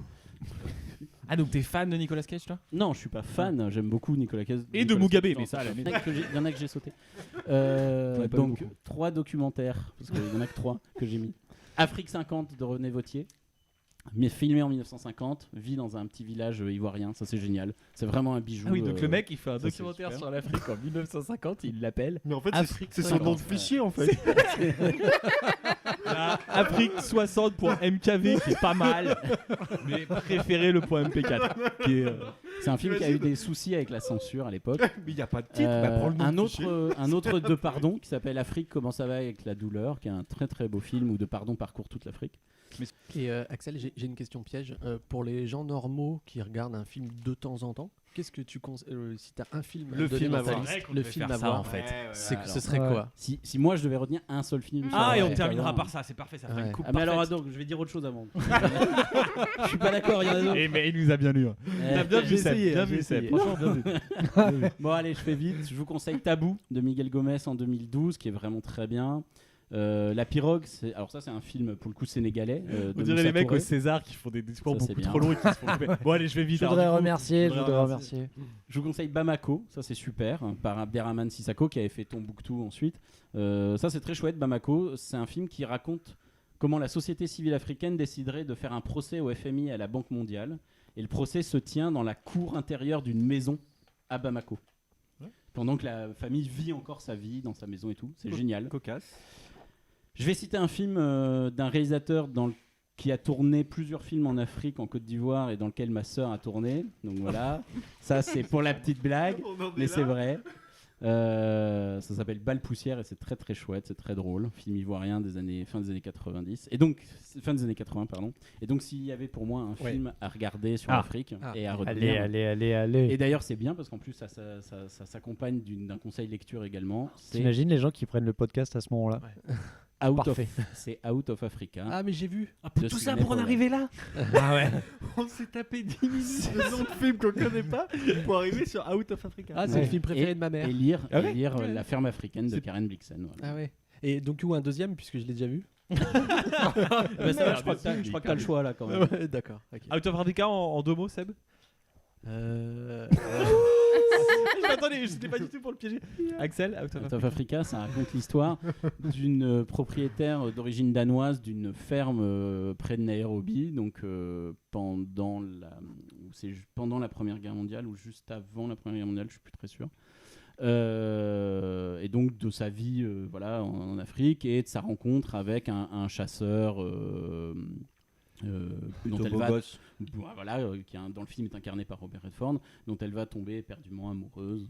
Ah, donc t'es fan de Nicolas Cage, toi ? Non, je suis pas fan. J'aime beaucoup Nicolas Cage. Et de Nicolas Mugabe, Cage. mais ça, à la Il limite. y en a que j'ai sauté. pas Donc, beaucoup. 3 documentaires, parce qu'il y en a que 3 que j'ai mis. Afrique 50 de René Vauthier, mais filmé en 1950, vit dans un petit village ivoirien. Ça, c'est génial. C'est vraiment un bijou. Ah oui, donc le mec il fait un ça, c'est documentaire super. sur l'Afrique en 1950, il l'appelle Mais en fait, Afrique c'est son nom de fichier en fait. Afrique 60 pour MKV qui est pas mal, mais préféré le .mp4 qui est, C'est un film qui a eu des soucis avec la censure à l'époque. Mais il n'y a pas de titre. Bah, prends le nom de fichier. Un autre de pardon qui s'appelle Afrique, comment ça va avec la douleur, qui est un très très beau film où de pardon parcourt toute l'Afrique. Et Axel, j'ai une question piège. Pour les gens normaux qui regardent un film de temps en temps, qu'est-ce que tu conseilles si t'as un film Le à donner film dans à ta voir. liste, le film à voir en fait. ce serait quoi? Si moi je devais retenir un seul film. Ah, et on Ouais, terminera ouais. par ça, c'est parfait, ça fait Ouais. une coupe Ah, mais alors parfaite. donc je vais dire autre chose avant. Je suis pas d'accord, il y en a d'autres. Et mais il nous a bien lu. Hein. T'as bien vu J'ai Seb, essayé, bien j'ai vu Seb, essayé. franchement bien vu. Bon allez, je fais vite. Je vous conseille Tabou de Miguel Gomez en 2012, qui est vraiment très bien. La Pirogue, alors ça c'est un film pour le coup sénégalais. De On dirait Moussa les mecs Touré. au César qui font des discours Ça, c'est beaucoup bien. trop longs et qui se font couper. Bon allez, je vais vite. Je alors, voudrais du coup, remercier. remercier. Je vous conseille Bamako, ça c'est super, par Abderrahmane Sissako qui avait fait Tombouctou ensuite. Ça c'est très chouette, Bamako. C'est un film qui raconte comment la société civile africaine déciderait de faire un procès au FMI et à la Banque mondiale. Et le procès se tient dans la cour intérieure d'une maison à Bamako. Pendant que la famille vit encore sa vie dans sa maison et tout. C'est génial. Cocasse. Je vais citer un film d'un réalisateur qui a tourné plusieurs films en Afrique, en Côte d'Ivoire, et dans lequel ma sœur a tourné. Donc voilà, ça c'est pour la petite blague, mais c'est vrai. Ça s'appelle Balle Poussière et c'est très très chouette, c'est très drôle. Film ivoirien fin des années 90. Et donc, fin des années 80, pardon. Et donc s'il y avait pour moi un film à regarder sur l'Afrique et à retenir. Allez. Et d'ailleurs c'est bien parce qu'en plus ça s'accompagne d'un conseil lecture également. C'est T'imagines les gens qui prennent le podcast à ce moment-là? Parfait. C'est Out of Africa. Ah mais j'ai vu. de Tout ça Sidney pour en Powell. arriver là. Ah ouais. On s'est tapé 10 minutes de nom de film qu'on connaît pas pour arriver sur Out of Africa. Ah c'est Ouais. le film préféré de ma mère. Et lire, Ah ouais La ferme africaine de C'est- Karen Blixen. Voilà. Ah ouais. Et donc où un deuxième puisque je l'ai déjà vu. Bah, ça va, je crois que t'as le choix là quand même. Ouais, d'accord. ok. Out of Africa en 2 mots, Seb. Attendez, je n'étais pas du tout pour le piéger. Axel, Out of Out of Africa, ça raconte l'histoire d'une propriétaire d'origine danoise d'une ferme près de Nairobi, donc pendant la Première Guerre mondiale ou juste avant la Première Guerre mondiale, je suis plus très sûr. Et donc de sa vie voilà, en Afrique et de sa rencontre avec un chasseur dont elle va, voilà, qui dans le film est incarné par Robert Redford, dont elle va tomber éperdument amoureuse.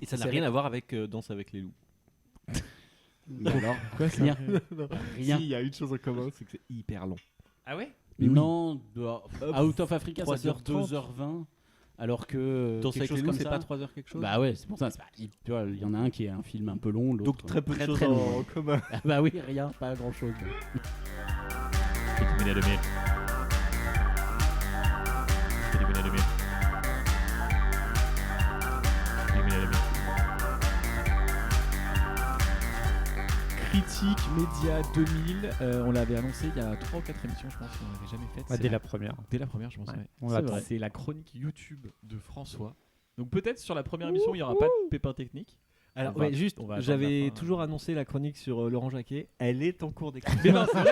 Et ça n'a rien à voir avec Danse avec les loups. Mais alors, rien. Rien. Si, il y a une chose en commun, c'est que c'est hyper long. Ah ouais. Non, Out of Africa, ça dure 3h30. 2h20, alors que Danse quelque avec chose les loups, comme c'est ça. pas 3h quelque chose. Bah ouais, c'est pour ça. Tu vois, il y en a un qui est un film un peu long, l'autre. Donc très peu de choses très en long. commun. Ah bah oui, rien, pas grand chose. Média 2000. Critique Média 2000, on l'avait annoncé il y a 3 ou 4 émissions, je pense qu'on l'avait jamais faite. Dès la première. Dès la première, je pense. Ouais, Ouais. on C'est l'attend. vrai. C'est la chronique YouTube de François. Donc peut-être sur la première émission, il n'y aura pas de pépin technique. Alors, On va- ouais, juste, on va attendre j'avais la fin. toujours annoncé la chronique sur Laurent Jacquet. Elle est en cours d'écriture. Mais non, c'est vrai.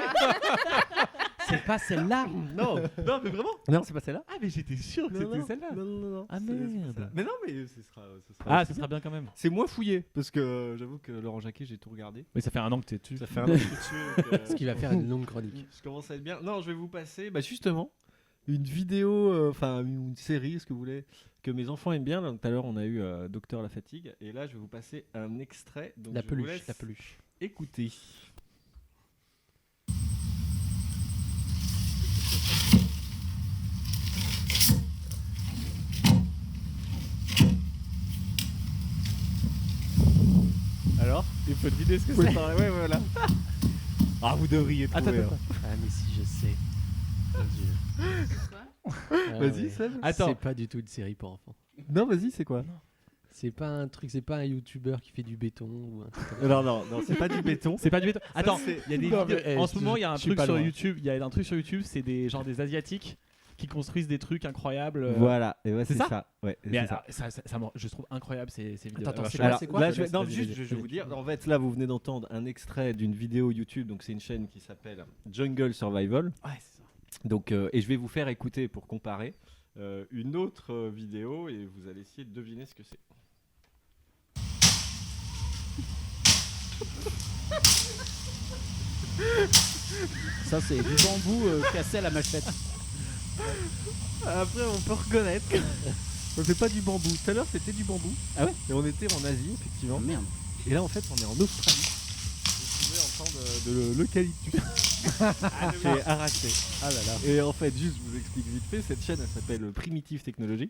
C'est pas celle-là. Non, non, mais vraiment. Non, c'est pas celle-là. Ah, mais j'étais sûr que Non, c'était non. celle-là. Non. Ah, c'est pas merde. celle-là. Mais non, mais ce sera. Ah, ça sera bien quand même. C'est moins fouillé parce que j'avoue que Laurent Jacquet, j'ai tout regardé. Mais ça fait un an que t'es dessus. Ça fait un an que je suis dessus. donc, Ce qui va faire une longue chronique. Je commence à être bien. Non, je vais vous passer, justement, une vidéo, une série, ce que vous voulez, que mes enfants aiment bien. Donc, tout à l'heure, on a eu Docteur La Fatigue, et là, je vais vous passer un extrait. Donc, La je vous peluche, laisse la peluche. écouter. Alors, Il faut deviner ce que vous c'est. parler. Ouais, voilà. Ah, vous devriez trouver. Attends. Ah, mais si, je sais. Mon Dieu. Ah, Vas-y, ouais. Seb. Attends. C'est pas du tout une série pour enfants. Non, vas-y, c'est quoi? C'est pas un truc, c'est pas un youtubeur qui fait du béton ou un truc comme ça. Non, c'est pas du béton. C'est pas du béton. Attends, c'est- il y a des Non, vidéos. mais, En ce moment, il y a un je suis truc pas sur loin. YouTube. Il y a un truc sur YouTube, c'est des Asiatiques qui construisent des trucs incroyables. Voilà, et ouais, c'est c'est ça ça. Ouais, Mais c'est ça. alors, je trouve incroyable ces vidéos. Attends, Alors, c'est je- quoi, Alors, c'est quoi là, Je te laisse non, deviner. juste, je vais vous dire. En fait, là, vous venez d'entendre un extrait d'une vidéo YouTube. Donc, c'est une chaîne qui s'appelle Jungle Survival. Ouais, c'est ça. Donc, et je vais vous faire écouter pour comparer une autre vidéo et vous allez essayer de deviner ce que c'est. Ça, c'est du bambou cassé à la machette. Après, on peut reconnaître. C'est pas du bambou. Tout à l'heure, c'était du bambou. Ah ouais? Et on était en Asie, effectivement. Oh, merde. Et là, en fait, on est en Australie. Vous pouvez entendre de l'eucalyptus qui est arraché. Ah là là. Et en fait, juste, je vous explique vite fait, cette chaîne, elle s'appelle Primitive Technology.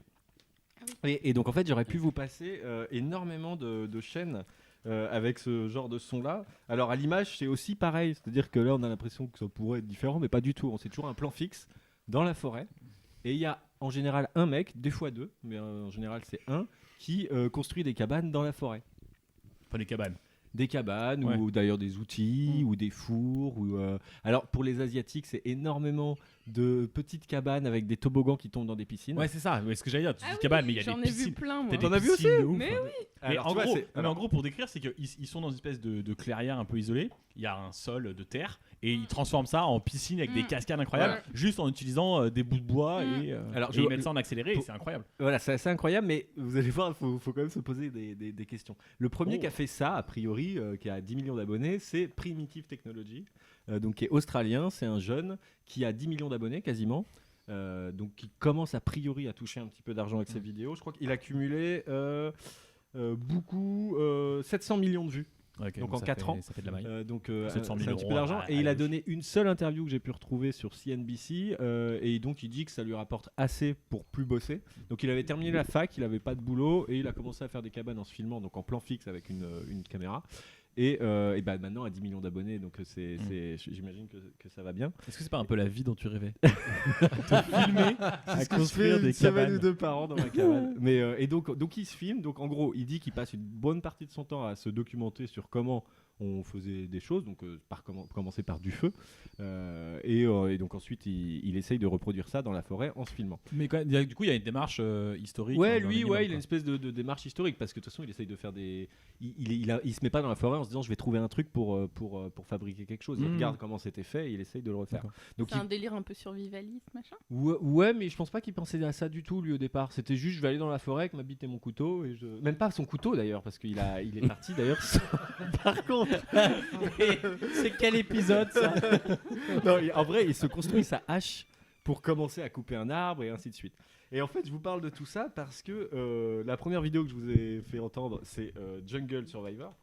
Et donc, en fait, j'aurais pu vous passer énormément de chaînes avec ce genre de son-là. Alors, à l'image, c'est aussi pareil. C'est-à-dire que là, on a l'impression que ça pourrait être différent, mais pas du tout. C'est toujours un plan fixe dans la forêt. Et il y a en général un mec, des fois deux, mais en général, c'est un, qui construit des cabanes dans la forêt. Enfin, les cabanes. Des cabanes Ouais. ou d'ailleurs des outils ou des fours. Alors pour les Asiatiques, c'est énormément de petites cabanes avec des toboggans qui tombent dans des piscines. Ouais, c'est ça. Ouais, ce que j'allais dire. Tu dis Ah oui, cabane, mais il y a j'en des ai vu piscines. plein, moi. T'as des T'en as vu piscines aussi de ouf. Mais Mais Alors, en tu vois, gros, c'est- mais en gros, pour décrire, c'est qu'ils sont dans une espèce de clairière un peu isolée. Il y a un sol de terre et ils transforment ça en piscine avec des cascades incroyables, Ouais. juste en utilisant des bouts de bois et Alors, et ils mettent ça en accéléré et pour- c'est incroyable. Voilà, c'est assez incroyable, mais vous allez voir, il faut quand même se poser des questions. Le premier Oh. qui a fait ça, a priori, qui a 10 millions d'abonnés, c'est Primitive Technology, donc qui est australien. C'est un jeune qui a 10 millions d'abonnés quasiment. Donc qui commence a priori à toucher un petit peu d'argent avec ses vidéos. Je crois qu'il a cumulé 700 millions de vues. Ok, Donc en ça 4 fait- ans. Ça fait de la maille. Donc 700 000 c'est un petit peu euros d'argent. à Et il a la donné une seule interview que j'ai pu retrouver sur CNBC. Et donc il dit que ça lui rapporte assez pour plus bosser. Donc il avait terminé la fac, il n'avait pas de boulot et il a commencé à faire des cabanes en se filmant, donc en plan fixe avec une caméra. Et bah maintenant à 10 millions d'abonnés, donc j'imagine que ça va bien. Est-ce que c'est pas un peu la vie dont tu rêvais? Te filmer à construire des cabanes. ou deux par an dans ma cabane. Mais et donc il se filme. Donc en gros, il dit qu'il passe une bonne partie de son temps à se documenter sur comment on faisait des choses. Donc commencer par du feu. Et donc ensuite, il essaye de reproduire ça dans la forêt en se filmant. Mais du coup, il y a une démarche historique. Ouais, dans lui, le minimum, il a quoi. une espèce de démarche historique parce que de toute façon, il essaye de faire des. Il se met pas dans la forêt en se disant je vais trouver un truc pour fabriquer quelque chose. Il Mhm. regarde comment c'était fait et il essaye de le refaire. D'accord. Donc C'est un délire un peu survivaliste, machin. Ouais, mais je pense pas qu'il pensait à ça du tout lui au départ. C'était juste je vais aller dans la forêt avec ma bite et mon couteau et même pas son couteau d'ailleurs parce qu'il est parti d'ailleurs. Par contre, C'est quel épisode ça? non, en vrai, il se construit sa hache pour commencer à couper un arbre et ainsi de suite. Et en fait, je vous parle de tout ça parce que la première vidéo que je vous ai fait entendre, c'est Jungle Survivor.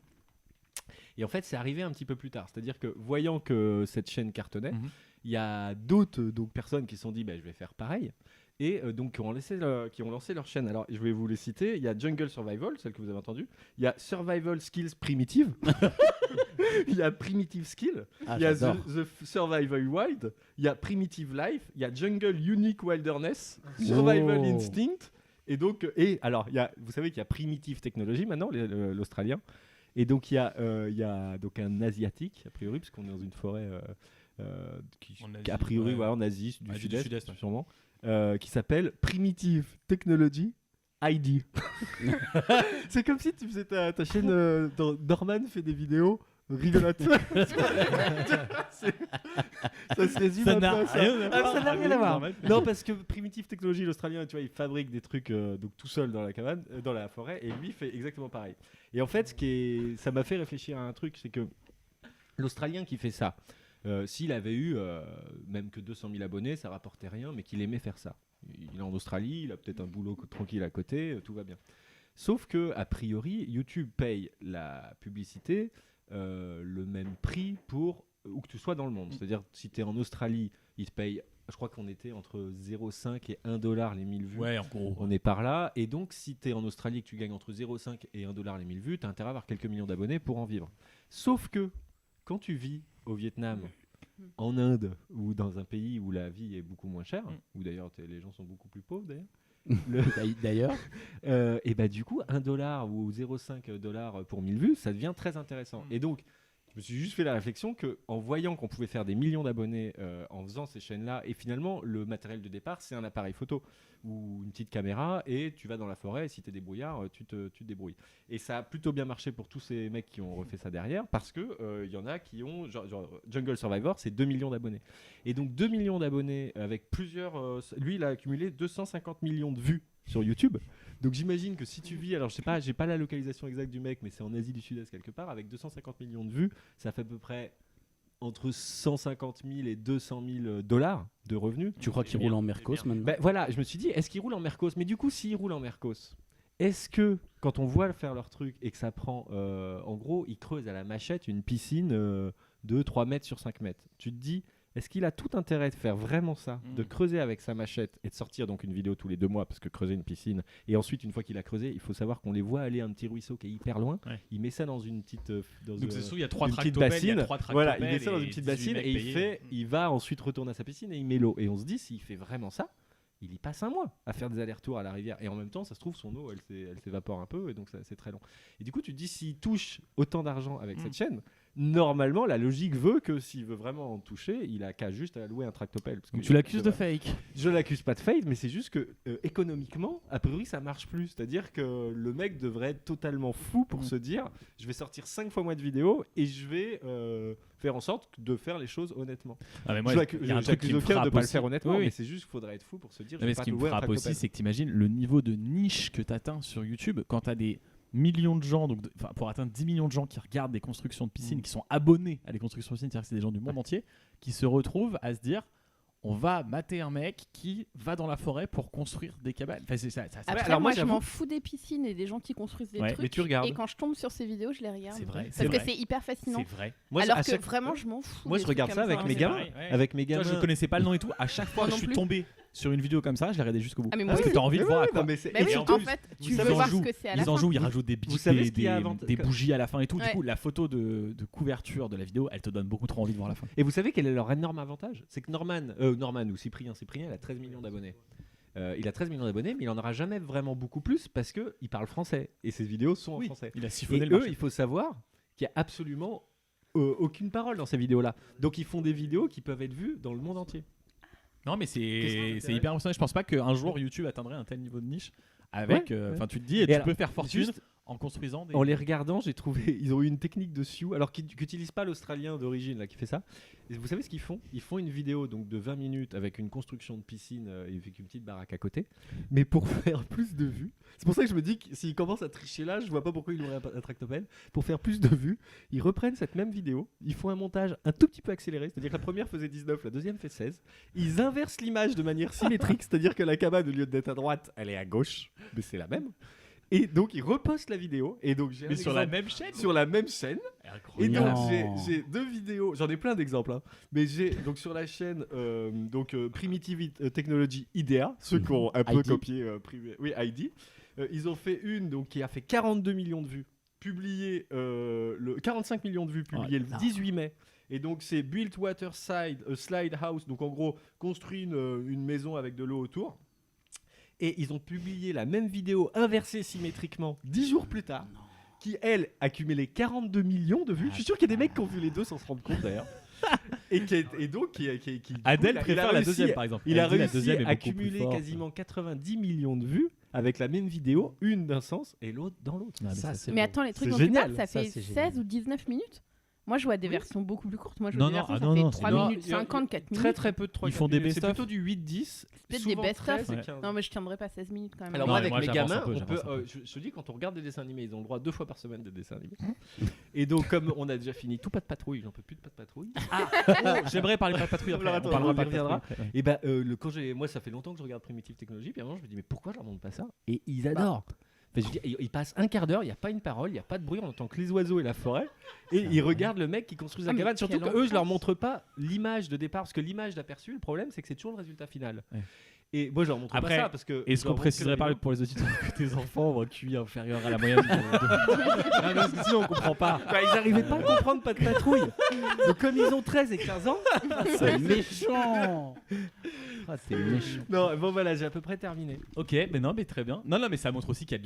Et en fait, c'est arrivé un petit peu plus tard. C'est-à-dire que voyant que cette chaîne cartonnait, il y a d'autres personnes qui se sont dit bah, je vais faire pareil. Et donc qui ont lancé leur chaîne. Alors je vais vous les citer. Il y a Jungle Survival, celle que vous avez entendue. Il y a Survival Skills Primitive. Il y a Primitive Skill. Ah, Il y a j'adore. the Survival Wild. Il y a Primitive Life. Il y a Jungle Unique Wilderness. Survival Oh. Instinct. Et donc, alors, vous savez qu'il y a Primitive Technology maintenant, l'Australien. Et donc il y a donc un asiatique a priori, parce qu'on est dans une forêt En Asie, qui a priori ouais. voilà, en Asie du Asie du Sud-Est, Sud-Est, ouais. sûrement, qui s'appelle Primitive Technology ID. C'est comme si tu faisais ta chaîne Norman fait des vidéos rigolotes. Ça se résume Ça un peu n'a à ça. rien à voir Ça n'a rien à avec voir. Norman. Non, parce que Primitive Technology, l'Australien, tu vois, il fabrique des trucs donc tout seul dans la cabane, dans la forêt, et lui fait exactement pareil. Et en fait, ça m'a fait réfléchir à un truc, c'est que l'Australien qui fait ça, s'il avait eu même que 200 000 abonnés, ça rapportait rien, mais qu'il aimait faire ça. Il est en Australie, il a peut-être un boulot tranquille à côté, tout va bien. Sauf que, a priori, YouTube paye la publicité le même prix pour où que tu sois dans le monde. C'est-à-dire, si tu es en Australie, ils te payent, je crois qu'on était entre 0,5 et 1 dollar les 1000 vues. Ouais, en gros. On est par là. Et donc, si tu es en Australie et que tu gagnes entre 0,5 et 1 dollar les 1000 vues, tu as intérêt à avoir quelques millions d'abonnés pour en vivre. Sauf que, quand tu vis au Vietnam, en Inde ou dans un pays où la vie est beaucoup moins chère, où d'ailleurs les gens sont beaucoup plus pauvres d'ailleurs, D'ailleurs, et bah du coup 1 dollar ou 0,5 dollars pour 1000 vues, ça devient très intéressant. Et donc je me suis juste fait la réflexion que en voyant qu'on pouvait faire des millions d'abonnés en faisant ces chaînes-là, et finalement le matériel de départ c'est un appareil photo ou une petite caméra, et tu vas dans la forêt, et si t'es débrouillard, tu te débrouilles. Et ça a plutôt bien marché pour tous ces mecs qui ont refait ça derrière, parce que y en a qui ont, genre Jungle Survivor, c'est 2 millions d'abonnés. Et donc 2 millions d'abonnés avec plusieurs... lui, il a accumulé 250 millions de vues sur YouTube. Donc j'imagine que si tu vis, alors je sais pas, j'ai pas la localisation exacte du mec, mais c'est en Asie du Sud-Est quelque part, avec 250 millions de vues, ça fait à peu près entre 150 000 et 200 000 dollars de revenus. tu crois qu'il roule en Mercos maintenant? Ben voilà, je me suis dit, est-ce qu'ils roulent en Mercos? Mais du coup, s'ils roulent en Mercos, est-ce que quand on voit faire leur truc et que ça prend, en gros, ils creusent à la machette une piscine de 3 mètres sur 5 mètres. Tu te dis, est-ce qu'il a tout intérêt de faire vraiment ça, de creuser avec sa machette et de sortir donc une vidéo tous les 2 mois, parce que creuser une piscine, et ensuite une fois qu'il a creusé, il faut savoir qu'on les voit aller à un petit ruisseau qui est hyper loin, Ouais. il met ça dans une petite Donc c'est sûr, il y a 3 une petite tractopelles, il y a bassine. 3 Voilà, il tractopelles met ça dans une et petite 18 bassine mecs et payés. il va ensuite retourner à sa piscine et il met l'eau. Et on se dit, s'il fait vraiment ça, il y passe un mois à faire des allers-retours à la rivière. Et en même temps, ça se trouve, son eau, elle s'évapore un peu, et donc c'est très long. Et du coup, tu te dis, s'il touche autant d'argent avec cette chaîne, normalement, la logique veut que s'il veut vraiment en toucher, il a qu'à juste à louer un tractopelle. Parce Donc que- tu l'accuses de fake. Je l'accuse pas de fake, mais c'est juste que économiquement, a priori, ça marche plus. C'est-à-dire que le mec devrait être totalement fou pour se dire, je vais sortir 5 fois moins de vidéos et je vais faire en sorte de faire les choses honnêtement. Ah, mais moi, J'accuse il y a un truc qui me aucun de frappe pas le aussi. faire honnêtement, Oui, oui. mais c'est juste qu'il faudrait être fou pour se dire, Non, mais ce qui me frappe aussi, c'est que t'imagines le niveau de niche que t'atteins sur YouTube quand t'as des millions de gens, donc pour atteindre 10 millions de gens qui regardent des constructions de piscines, qui sont abonnés à des constructions de piscines, c'est-à-dire que c'est des gens du monde entier, qui se retrouvent à se dire, on va mater un mec qui va dans la forêt pour construire des cabanes. Enfin, c'est ça. Après, alors moi, moi, je j'avoue- m'en fous des piscines et des gens qui construisent des Ouais, trucs. mais tu regardes. Et quand je tombe sur ces vidéos, je les regarde. C'est vrai, Parce c'est que vrai. c'est hyper fascinant. C'est vrai. Moi, Alors à que chaque- vraiment, je m'en fous. Moi, des je regarde trucs ça comme avec hein. mes C'est gamins. pareil, ouais. Avec mes Tu vois, gamins. je connaissais pas le nom et tout. À chaque fois Moi que non je suis plus. tombé sur une vidéo comme ça, je l'ai regardé jusqu'au bout. Ah, mais Parce moi que aussi. t'as envie de Mais voir ouais, à quoi. non, mais c'est- Bah et oui, surtout, en fait, tu ils veux en voir jouent. ce que c'est à la Ils en fin. jouent, ils rajoutent des Vous savez ce qu'il y a des bougies à la fin et tout. Du Ouais. coup, la photo de couverture de la vidéo, elle te donne beaucoup trop envie de voir la fin. Et vous savez quel est leur énorme avantage? C'est que Norman ou Cyprien, il a 13 millions d'abonnés. Il a 13 millions d'abonnés, mais il en aura jamais vraiment beaucoup plus parce qu'il parle français. Et ses vidéos sont en français. Il a Et siphonné le eux, marché. il faut savoir qu'il n'y a absolument aucune parole dans ces vidéos-là. Donc ils font des vidéos qui peuvent être vues dans le monde entier. Non, mais Qu'est-ce c'est que hyper impressionnant. Je pense pas qu'un jour YouTube atteindrait un tel niveau de niche avec. Ouais, ouais. Enfin, tu te dis, tu alors, peux faire fortune juste, en construisant des. en les regardant, j'ai trouvé, ils ont eu une technique de Sioux, alors qu'utilise pas l'Australien d'origine là qui fait ça. Et vous savez ce qu'ils font? Ils font une vidéo donc de 20 minutes avec une construction de piscine et avec une petite baraque à côté, mais pour faire plus de vues. C'est pour ça que je me dis que s'ils commencent à tricher là, je vois pas pourquoi ils auraient un tractopelle. Pour faire plus de vues, ils reprennent cette même vidéo, ils font un montage un tout petit peu accéléré, c'est-à-dire que la première faisait 19, la deuxième fait 16. Ils inversent l'image de manière symétrique, c'est-à-dire que la cabane au lieu d'être à droite, elle est à gauche, mais c'est la même. Et donc ils repostent la vidéo et donc j'ai un Mais sur la exemple même chaîne. sur la même chaîne. Et Incroyable. donc Non. j'ai 2 vidéos, j'en ai plein d'exemples, hein. Mais j'ai donc sur la chaîne Primitive Technology IDEA, ceux qui ont un peu ID. copié ID. Ils ont fait une donc qui a fait 42 millions de vues, publiée 45 millions de vues publiées le 18 mai. Et donc c'est Built Water Slide House, donc en gros construit une maison avec de l'eau autour. Et ils ont publié la même vidéo inversée symétriquement 10 jours plus tard. qui elle a cumulé 42 millions de vues. Je suis sûr qu'il y a des mecs qui ont vu les deux sans se rendre compte d'ailleurs. Et donc qui Adèle il a préfère la réussi- deuxième par exemple. Il a Elle dit la réussi deuxième est à beaucoup plus cumuler forte. quasiment 90 millions de vues avec la même vidéo, une d'un sens et l'autre dans l'autre. Ah, mais Ça, ça, c'est Mais beau. attends, les trucs C'est dont tu génial. parles, ça Ça, fait c'est génial. 16 ou 19 minutes. Moi, je vois des versions beaucoup plus courtes. Moi, je Non, vois des non, versions, ah ça non, fait non, 3 c'est- minutes 50, 4 minutes. Très très peu de 3 Ils font des C'est best-of. plutôt du 8-10. Peut-être des souvent best-of. 13 et Ouais. 15. Non, mais je tiendrai pas 16 minutes quand même. Alors Non, moi mais avec moi, mes j'avance un gamins, peu, on peut, j'avance un peu. je te dis quand on regarde des dessins animés, ils ont le droit 2 fois par semaine de dessins animés. Et donc comme on a déjà fini tout Pas de Patrouille, j'en peux plus de Pas de Patrouille. J'aimerais parler de Pas de Patrouille après. Alors, On attends, parlera on y pas de reviendra. Patrouille après. Et bah moi ça fait longtemps que je regarde Primitive Technology, puis à un moment je me dis mais pourquoi je leur montre pas ça? Et ils adorent. Enfin, je veux dire, ils passent un quart d'heure, il n'y a pas une parole, il n'y a pas de bruit, on entend que les oiseaux et la forêt. Et ils regardent le mec qui construit sa Ah, mais cabane. Surtout quelle qu'eux, je leur enfance. montre pas l'image de départ, parce que l'image d'aperçu, le problème, c'est que c'est toujours le résultat final. Ouais. Et moi, je leur montre Après, pas ça parce que. Est-ce je qu'on leur montre préciserait que pas la pour les auditeurs que tes enfants ont un QI inférieur à la moyenne Non, parce que sinon on comprend pas. vidéo. Bah, ils n'arrivaient pas à comprendre Pas de Patrouille. Donc, comme ils ont 13 et 15 ans. C'est méchant. Ah, c'est méchant. Non, bon, voilà, j'ai à peu près terminé. Ok, mais non, mais très bien. Non, non, mais ça montre aussi qu'il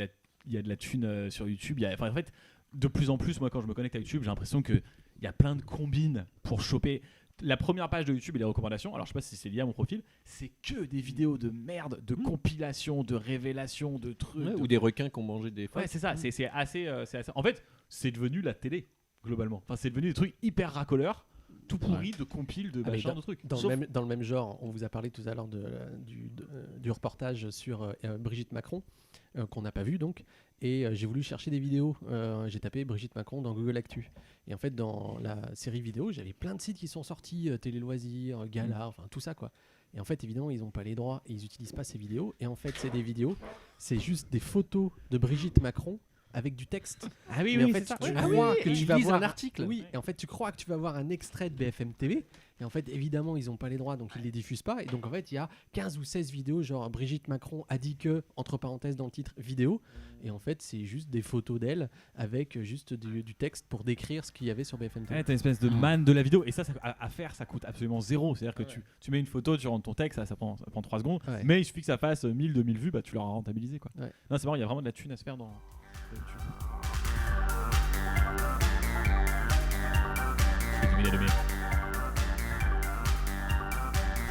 y a de la thune sur YouTube. Enfin, en fait, de plus en plus, moi, quand je me connecte à YouTube, j'ai l'impression qu'il y a plein de combines pour choper. La première page de YouTube et les recommandations, alors je sais pas si c'est lié à mon profil, c'est que des vidéos de merde, de compilations, de révélations, de trucs. de- Ou des requins qui ont mangé des Ouais, c'est ça. C'est assez. En fait, c'est devenu la télé globalement. Enfin, c'est devenu des trucs hyper racoleurs, tout pourris, de compiles, de Ah, mais machins, de trucs. Dans le même genre, on vous a parlé tout à l'heure du reportage sur Brigitte Macron, qu'on n'a pas vu donc, et j'ai voulu chercher des vidéos. J'ai tapé Brigitte Macron dans Google Actu. Et en fait, dans la série vidéo, j'avais plein de sites qui sont sortis, Télé Loisirs, Gala, enfin tout ça quoi. Et en fait, évidemment, ils n'ont pas les droits et ils n'utilisent pas ces vidéos. Et en fait, c'est des vidéos, c'est juste des photos de Brigitte Macron avec du texte. Ah oui, Mais oui, en fait, c'est ça. tu Ouais. crois que et tu ils vas lisent avoir un article. Oui, et en fait, tu crois que tu vas avoir un extrait de BFM TV. Et en fait, évidemment, ils n'ont pas les droits, donc ils les diffusent pas. Et donc, en fait, il y a 15 ou 16 vidéos, genre Brigitte Macron a dit que, entre parenthèses dans le titre, vidéo. Et en fait, c'est juste des photos d'elle avec juste du texte pour décrire ce qu'il y avait sur BFM TV. Ouais, t'as une espèce de man de la vidéo et ça à faire ça coûte absolument zéro, c'est à dire que tu mets une photo, tu rentres ton texte, ça prend 3 secondes, Ouais. mais il suffit que ça fasse 1000-2000 vues, bah tu l'auras rentabilisé quoi. Ouais. Non, c'est marrant, il y a vraiment de la thune à se faire dans YouTube.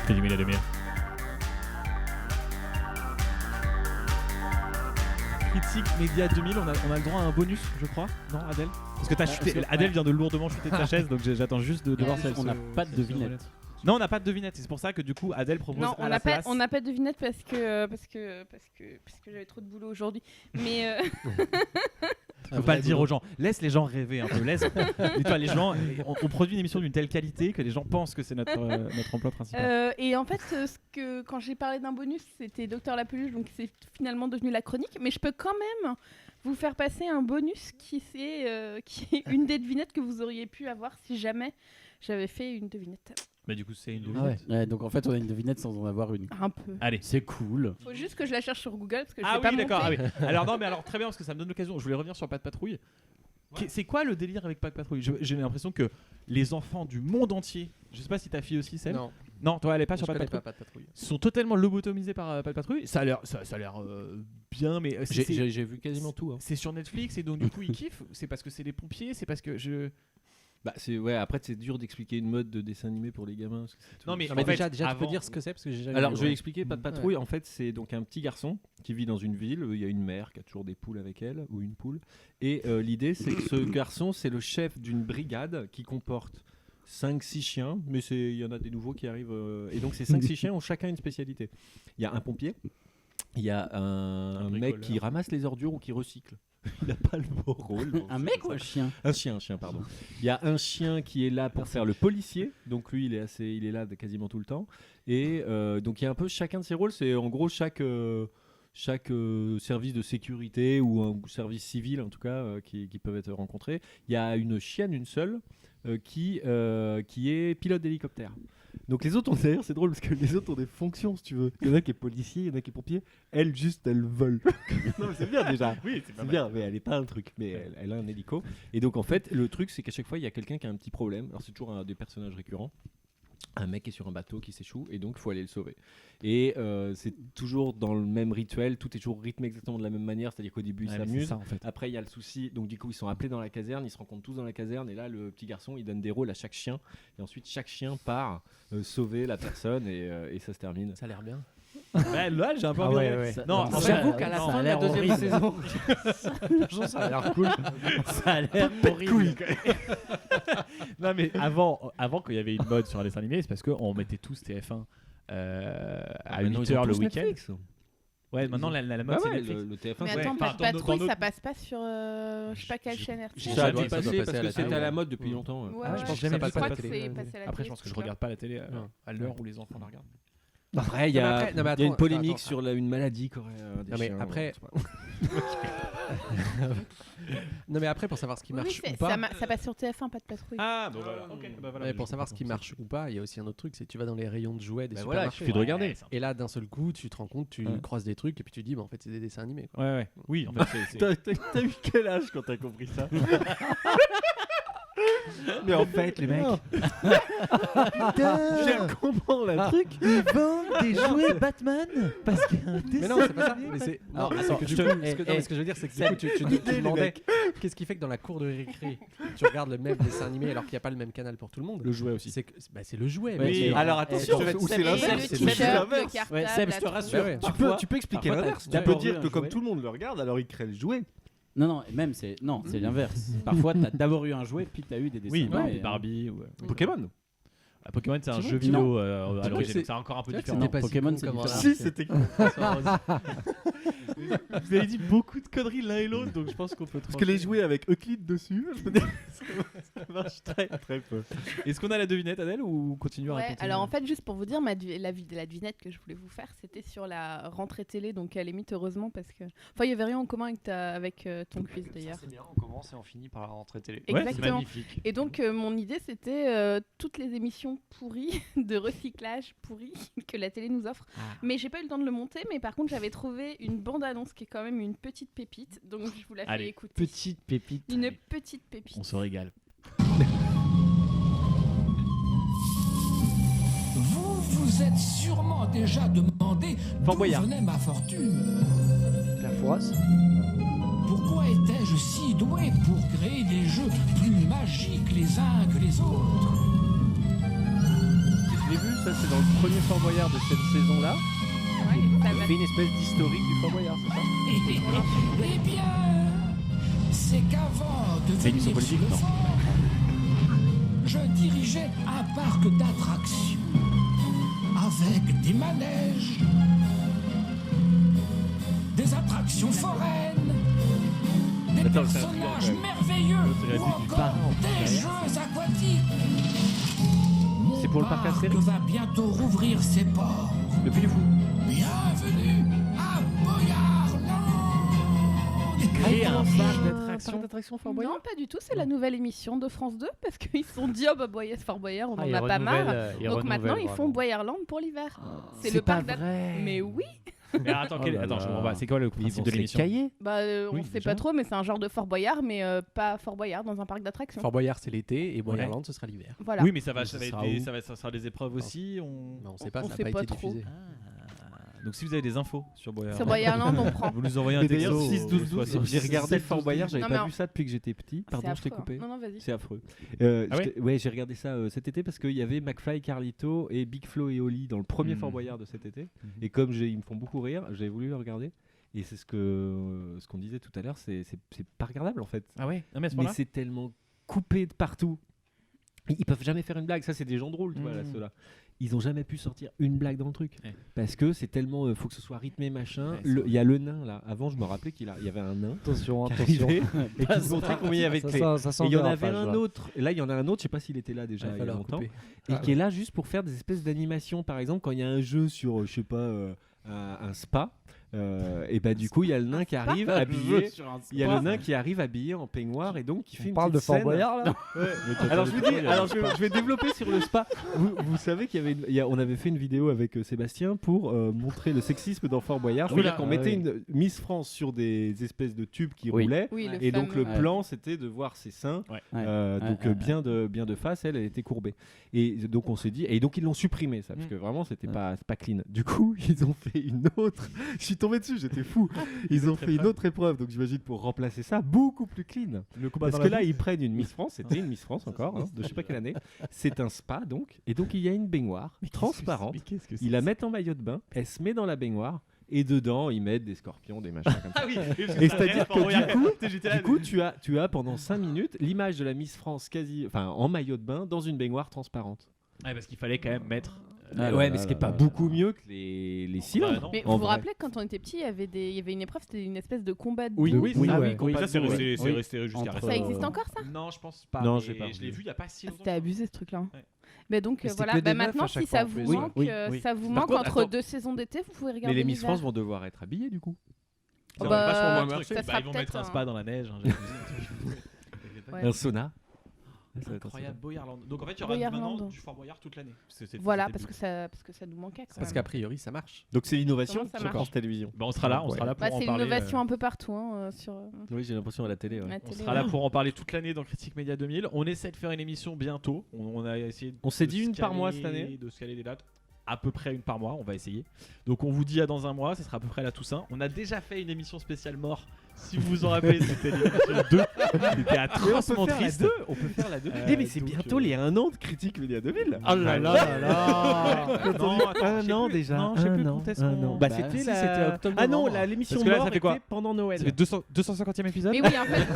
Fais du mille à demi. Critique Média 2000, on a le droit à un bonus, je crois, non Adèle? Parce que t'as chuté, parce que- Adèle vient de lourdement chuter de sa chaise, donc j'attends juste de voir si elle On n'a se- pas de si elle se devinette. relève. Non, on n'a pas de devinette, c'est pour ça que du coup Adèle propose Non, à on la place. n'a pas de devinette parce que j'avais trop de boulot aujourd'hui. Mais Faut pas le dire aux gens. Laisse les gens rêver un peu. Dis-toi, les gens, on produit une émission d'une telle qualité que les gens pensent que c'est notre emploi principal. et en fait, quand j'ai parlé d'un bonus, c'était Docteur La Peluche, donc c'est finalement devenu la chronique. Mais je peux quand même vous faire passer un bonus qui est une des devinettes que vous auriez pu avoir si jamais j'avais fait une devinette. Mais du coup, c'est une Ah devinette. ouais, donc en fait, on a une devinette sans en avoir une. Un peu. Allez. C'est cool. Faut juste que je la cherche sur Google parce que je Ah sais pas oui, d'accord. Ah monter. oui. Alors non, mais alors très bien parce que ça me donne l'occasion. Je voulais revenir sur Pas de Patrouille. C'est quoi le délire avec Pas de Patrouille? J'ai l'impression que les enfants du monde entier, je sais pas si ta fille aussi, Seb. Non, toi elle est pas sur Je Pas de connais Patrouille. Pas de Patrouille. Sont totalement lobotomisés par Pas de Patrouille. Ça a l'air bien, mais J'ai vu quasiment tout. Hein. c'est sur Netflix et donc du coup ils kiffent. C'est parce que c'est les pompiers, c'est parce que je. Bah, après, c'est dur d'expliquer une mode de dessin animé pour les gamins. Parce que c'est tout. Non, mais Non, mais en fait, déjà tu peux avant- dire ce que c'est parce que j'ai jamais Alors, vu, je vais ouais. expliquer. Pas de Patrouille, en fait, c'est donc un petit garçon qui vit dans une ville. Il y a une mère qui a toujours des poules avec elle, ou une poule. Et l'idée, c'est que ce garçon, c'est le chef d'une brigade qui comporte 5-6 chiens, mais il y en a des nouveaux qui arrivent. Et donc, ces 5-6 chiens ont chacun une spécialité. Il y a un pompier, il y a un mec bricoleur. qui ramasse les ordures ou qui recycle. Il n'a pas le beau rôle. Bon, Un c'est mec pour ou un ça. chien? Un chien, pardon. Il y a un chien qui est là pour faire le policier, donc lui il est là quasiment tout le temps. Et donc il y a un peu chacun de ses rôles, c'est en gros chaque service de sécurité ou un service civil en tout cas qui peuvent être rencontrés. Il y a une chienne, une seule, qui est pilote d'hélicoptère. Donc les autres ont, d'ailleurs c'est drôle parce que les autres ont des fonctions si tu veux. Il y en a qui est policier, il y en a qui est pompier. Elle juste elle vole. Non mais c'est bien déjà. Oui, c'est pas C'est bien, mais elle est pas un truc, mais elle a un hélico. Et donc en fait, le truc c'est qu'à chaque fois il y a quelqu'un qui a un petit problème. Alors c'est toujours un des personnages récurrents. un mec est sur un bateau qui s'échoue et donc il faut aller le sauver. Et c'est toujours dans le même rituel, tout est toujours rythmé exactement de la même manière, c'est-à-dire qu'au début ils s'amusent, ça, en fait. après il y a le souci, donc du coup ils sont appelés dans la caserne, ils se rencontrent tous dans la caserne et là le petit garçon il donne des rôles à chaque chien et ensuite chaque chien part sauver la personne et ça se termine. Ça a l'air bien. Ouais, là, j'ai un peu envie de- Non, en J'avoue fait, qu'à la non, fin de la deuxième saison, Ça a l'air cool. ça a l'air horrible. non, mais avant quand il y avait une mode sur un dessin animé, c'est parce qu'on mettait tous TF1 à 8h le week-end. Ouais, maintenant la mode Bah c'est ouais, Netflix. le TF1 Mais c'est- attends, enfin, Pas de dans Patrouille, notre- ça passe pas sur je sais pas quelle chaîne RTL. ça a doit- dû ça doit passer passer parce à que la c'était télé. à la mode depuis longtemps. Ouais, Ah, je pense ouais. que jamais Ça vu passe ça. pas à la Je crois que télé. c'est passé à la Après, télé, je pense que ce je truc-là. regarde pas la télé à l'heure où les enfants la regardent. Après, il y a, Non, mais il y a une attends, polémique attends. sur une maladie qu'aurait des Non, mais chiens. après- c'est pas- Non, mais après, pour savoir ce qui Oui, marche oui, ou pas. ça passe sur TF1, pas de Patrouille. Ah, bon voilà. Ouais, pour savoir ce qui marche ou pas, il y a aussi un autre truc, c'est que tu vas dans les rayons de jouets des Bah voilà, il supermarchés. suffit de regarder. Et là, d'un seul coup, tu te rends compte, tu Ouais. croises des trucs et puis tu dis, bah, en fait, c'est des dessins animés. Quoi. Ouais. Oui, en fait, T'as eu quel âge quand t'as compris ça? Mais en fait, les mecs, je viens de comprendre le truc. Ils vendent des jouets Batman parce qu'il y a un Mais non, c'est pas ça. Mais c'est. Alors, Non, c'est attends, que du je coup, te- ce que- eh, non, mais eh, ce que je veux dire, c'est que du coup, tu te demandais qu'est-ce qui fait que dans la cour de récré, tu regardes le même dessin animé alors qu'il n'y a pas le même canal pour tout le monde. Le jouet aussi. C'est que- bah, c'est le jouet. Ouais, mais- mais- Alors Eh, attention, je vais- ou c'est Seb, Et l'inverse. le c'est ou c'est t-shirt, l'inverse. le cartable, Ouais, Seb, je te la rassure. Ouais, ouais. Tu peux expliquer parfois, l'inverse. t'as Tu peux d'abord dire eu que un comme jouet. tout le monde le regarde, alors il crée le jouet. Non, même c'est l'inverse. Parfois, t'as d'abord eu un jouet, puis t'as eu des dessins. Oui, animés. Barbie ou Pokémon. Pokémon, c'est un C'est jeu vrai vidéo Non. à C'est l'origine, vrai donc c'est encore un peu c'est vrai que différent. c'était pas si Pokémon, con c'est comme différent. remarque. Si, c'était Vous avez dit beaucoup de conneries l'un et l'autre, donc je pense qu'on peut Parce que les jouets avec Euclide dessus, je me dis, ça marche très très peu. Est-ce qu'on a la devinette, Adèle, ou on continue à Ouais, raconter alors en fait, juste pour vous dire, la devinette que je voulais vous faire, c'était sur la rentrée télé, donc à la limite, heureusement, parce que. Enfin, il n'y avait rien en commun avec ton quiz d'ailleurs. C'est bien, on commence et on finit par la rentrée télé. Ouais, c'est Exactement. magnifique. Et donc, mon idée, c'était toutes les émissions pourries, de recyclage pourries, que la télé nous offre. Mais j'ai pas eu le temps de le monter, mais par contre, j'avais trouvé une bande-annonce qui est quand même une petite pépite, donc je vous la fais Allez, écouter. Petite pépite. Une petite pépite. On se régale. Vous vous êtes sûrement déjà demandé Fort d'où Boyard. venait ma fortune. La fourasse. Pourquoi étais-je si doué pour créer des jeux plus magiques les uns que les autres? Je l'ai vu, ça c'est dans le premier Fort Boyard de cette saison-là. Ouais, ça Il va. fait une espèce d'historique du Fort Boyard, c'est ça? Eh bien, c'est qu'avant de C'est une émission venir politique, sur le non? fort, je dirigeais un parc d'attractions avec des manèges, des attractions foraines, des Attends, c'est un personnages truc, ouais. merveilleux dirait ou du encore parrain, des jeux aquatiques. Mon C'est pour le parc Astérix va bientôt rouvrir ses portes. Le Puy du Fou. Bienvenue à Boyardland. Créer un parc d'attractions Fort Non, pas du tout, c'est la nouvelle émission de France 2, parce qu'ils se sont dit, oh bah Fort Boyard, on Ah, en ils a pas marre. renouvellent, Donc maintenant, ils font Boyardland pour l'hiver. C'est le parc d'attractions. Mais oui, Mais attends, Oh là attends, là. je comprends pas. C'est quoi le principe de l'émission? bah, on Oui, sait déjà. pas trop, mais c'est un genre de Fort Boyard, mais pas Fort Boyard dans un parc d'attractions. Fort Boyard, c'est l'été et Boyardland, ce sera l'hiver. Voilà. Oui, mais ça va, Mais ça ça va sera être des, où ça sera des épreuves aussi. Mais on sait pas, on ça sait n'a pas pas été trop. diffusé. Donc si vous avez des infos sur Boyard, Sur Boyardland, on prend. vous nous envoyez un Mais texto. d'ailleurs, 6 12 au 12. 60. J'ai regardé Fort Boyard, j'avais Non, pas mais vu ça depuis que j'étais petit. Pardon, C'est je t'ai affreux, coupé. hein. Non, non, vas-y. C'est affreux. Ah ouais Ouais, j'ai regardé ça cet été parce qu'il y avait McFly, Carlito et Big Flo et Oli dans le premier Mhm. Fort Boyard de cet été. Mhm. Et comme ils me font beaucoup rire, j'avais voulu le regarder. Et c'est ce qu'on disait tout à l'heure, c'est pas regardable en fait. Ah ouais. Non mais à ce Mais moment-là. c'est tellement coupé de partout. Ils peuvent jamais faire une blague. Ça, c'est des gens drôles, tu vois, là, Mhm. ceux-là. Ils ont jamais pu sortir une blague dans le truc. Ouais. Parce que c'est tellement. Faut que ce soit rythmé, machin. Ouais, c'est Il y a le nain, là. Avant, je me rappelais qu'il y avait un nain. Attention, qui attention. arrivait et qui se montrait combien il y avait de clés. Ça Et il y en avait dérapage, un là. autre. Et là, il y en a un autre, je sais pas s'il était là déjà Il va il y a falloir longtemps. couper. Et qui est là juste pour faire des espèces d'animations. Par exemple, quand il y a un jeu sur, je sais pas, un spa, Et bah du coup il y a le nain qui arrive habillé. Il y a le nain qui arrive habillé en peignoir et donc qui fait une parle de petite Fort scène. Boyard là. Alors je vais développer sur le spa. Vous savez on avait fait une vidéo avec Sébastien pour montrer le sexisme dans Fort Boyard. C'est-à-dire qu'on mettait une Miss France sur des espèces de tubes qui roulaient. Et donc le plan c'était de voir ses seins. Donc bien de face, elle était courbée. Et donc on s'est dit, et donc ils l'ont supprimé ça parce que vraiment c'est pas clean. Du coup ils ont fait une autre. Je suis tombé dessus, j'étais fou. Ils ont fait une autre épreuve, donc j'imagine pour remplacer ça, beaucoup plus clean. Parce que là, ils prennent une Miss France, c'était une Miss France encore, de je sais pas quelle année. C'est un spa donc, et donc il y a une baignoire transparente. Ils la mettent en maillot de bain, elle se met dans la baignoire. Et dedans, ils mettent des scorpions, des machins comme ça. Et c'est-à-dire que du coup, tu as pendant 5 minutes l'image de la Miss France en maillot de bain dans une baignoire transparente. Ouais, parce qu'il fallait quand même mettre. Mais ce qui est pas beaucoup mieux que les cylindres. Mais vous vous rappelez que quand on était petit, il y avait une épreuve, c'était une espèce de combat de Oui, ça c'est resté jusqu'à récemment. Ça existe encore ça? Non, je pense pas. Non, je l'ai vu il y a pas si longtemps. C'était abusé ce truc-là. Mais donc Mais voilà, que des maintenant meufs à si chaque ça fois, en vous plus. ça vous Par manque contre, entre attends. 2 saisons d'été, vous pouvez regarder. Mais les Miss l'hiver. France vont devoir être habillées du coup. Oh Ça bah, va vachement moins ça marcher. sera Ils vont mettre peut-être un spa dans la neige. Ouais. Un sauna. Incroyable, Boyarland. Donc en fait, il y aura Boyarland. maintenant du Fort Boyard toute l'année. Voilà, parce que ça nous manquait. Quand Parce même. qu'a priori, ça marche. Donc c'est l'innovation Comment ça sur marche France Télévisions. On sera là, pour Bah, en c'est parler. l'innovation un peu partout sur. Oui, j'ai l'impression à la télé. la On télé, sera là pour en parler toute l'année dans Critique Média 2000. On essaie de faire une émission bientôt. On a essayé. On s'est de dit une par scaler- mois cette année. De scaler des dates. À peu près une par mois, on va essayer. Donc on vous dit à dans un mois, ce sera à peu près la Toussaint. On a déjà fait une émission spéciale mort. Si vous vous en rappelez, c'était l'émission 2. C'était atrocement triste. On peut faire la 2. mais c'est bientôt les 1 an de Critique Média 2000. Oh là là là. Non, attends, Un je sais an plus. déjà. Non, je sais plus quand est-ce qu'on. Bah, Bah, c'était si, la... c'était octobre, Ah non, novembre. l'émission Parce que là, mort ça fait quoi était pendant Noël. Ça fait 250e épisode. Mais oui, en fait.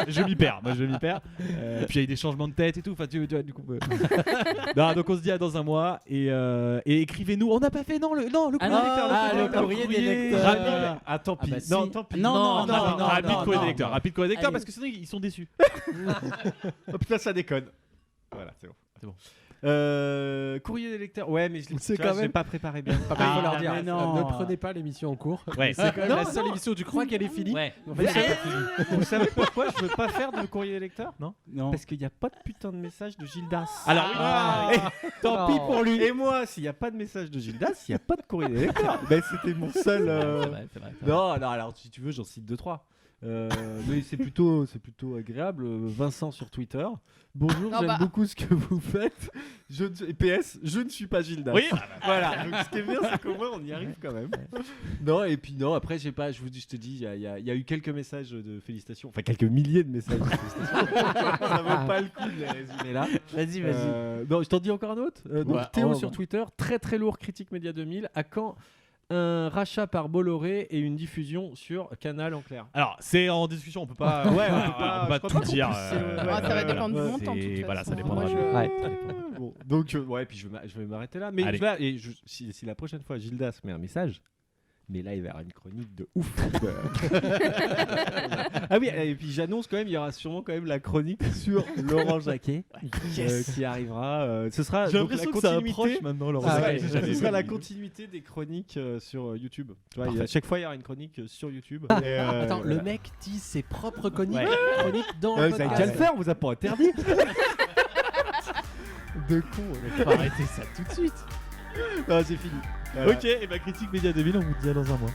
Je m'y perds, Et puis il y a eu des changements de tête et tout. Enfin, tu vois, du coup. Non, donc on se dit à dans un mois et écrivez-nous. On n'a pas fait le courrier des lecteurs. Rapide. Ah tant pis. bah si. Non, tant pis. Non, rapide non, courrier non, des lecteurs. non. Rapide courrier des lecteurs Allez. parce que sinon ils sont déçus. Oh putain, ça déconne. Voilà, c'est bon. C'est bon. Courrier des lecteurs. Ouais, mais C'est tu vois, quand j'ai même- pas préparé bien. Par contre, il faut leur mais dire, non. ne prenez pas l'émission en cours. Ouais. C'est quand même Non, la seule non. émission où tu crois qu'elle est finie. Ouais. En fait, c'est pas fini. Vous savez pourquoi je veux pas faire de courrier des lecteurs? Non. Parce qu'il n'y a pas de putain de message de Gildas. Alors, Tant pis pour lui. Et moi, s'il n'y a pas de message de Gildas, il n'y a pas de courrier des lecteurs. Ben, c'était mon seul. c'est vrai. Non, alors si tu veux, j'en cite 2-3. Mais c'est plutôt agréable. Vincent sur Twitter. Bonjour, Non, j'aime bah. beaucoup ce que vous faites. Et PS, je ne suis pas Gildas. Oui. Voilà. Donc ce qui est bien, c'est qu'au moins on y arrive quand même. Non, et puis non, après, je sais pas, je te dis, il y a eu quelques messages de félicitations. Enfin, quelques milliers de messages de félicitations. Ça vaut pas le coup de les résumer là. Vas-y. Non, je t'en dis encore un autre. Donc Ouais, Théo oh, sur bah. Twitter, très très lourd, Critique Média 2000. À quand un rachat par Bolloré et une diffusion sur Canal en clair? Alors, c'est en discussion, on peut pas. Ouais, on peut on pas- peut pas je crois tout pas dire. qu'en plus, c'est- Ça va dépendre du voilà. montant. de C'est- toute Voilà, façon. ça dépendra. Moi, je- Bon, donc ouais, puis je vais m'arrêter là. Mais Allez. là, et si la prochaine fois Gildas met un message, mais là il va y avoir une chronique de ouf. Ah oui, et puis j'annonce quand même, il y aura sûrement quand même la chronique sur Laurent Jacquet qui arrivera. Ce sera J'ai donc l'impression la que ça continuité. approche maintenant, Laurent Ah Jacquet. ouais, ce sera la continuité des chroniques sur YouTube. Tu vois, à chaque fois il y aura une chronique sur YouTube. Et, Attends, voilà. le mec dit ses propres chroniques Ouais. dans Vous le avez podcast. qu'à le faire, on vous a pas interdit. De con. Faut arrêter ça tout de suite. Non, j'ai fini. Voilà. Ok, et bah Critique Média 2000, on vous dit à dans un mois.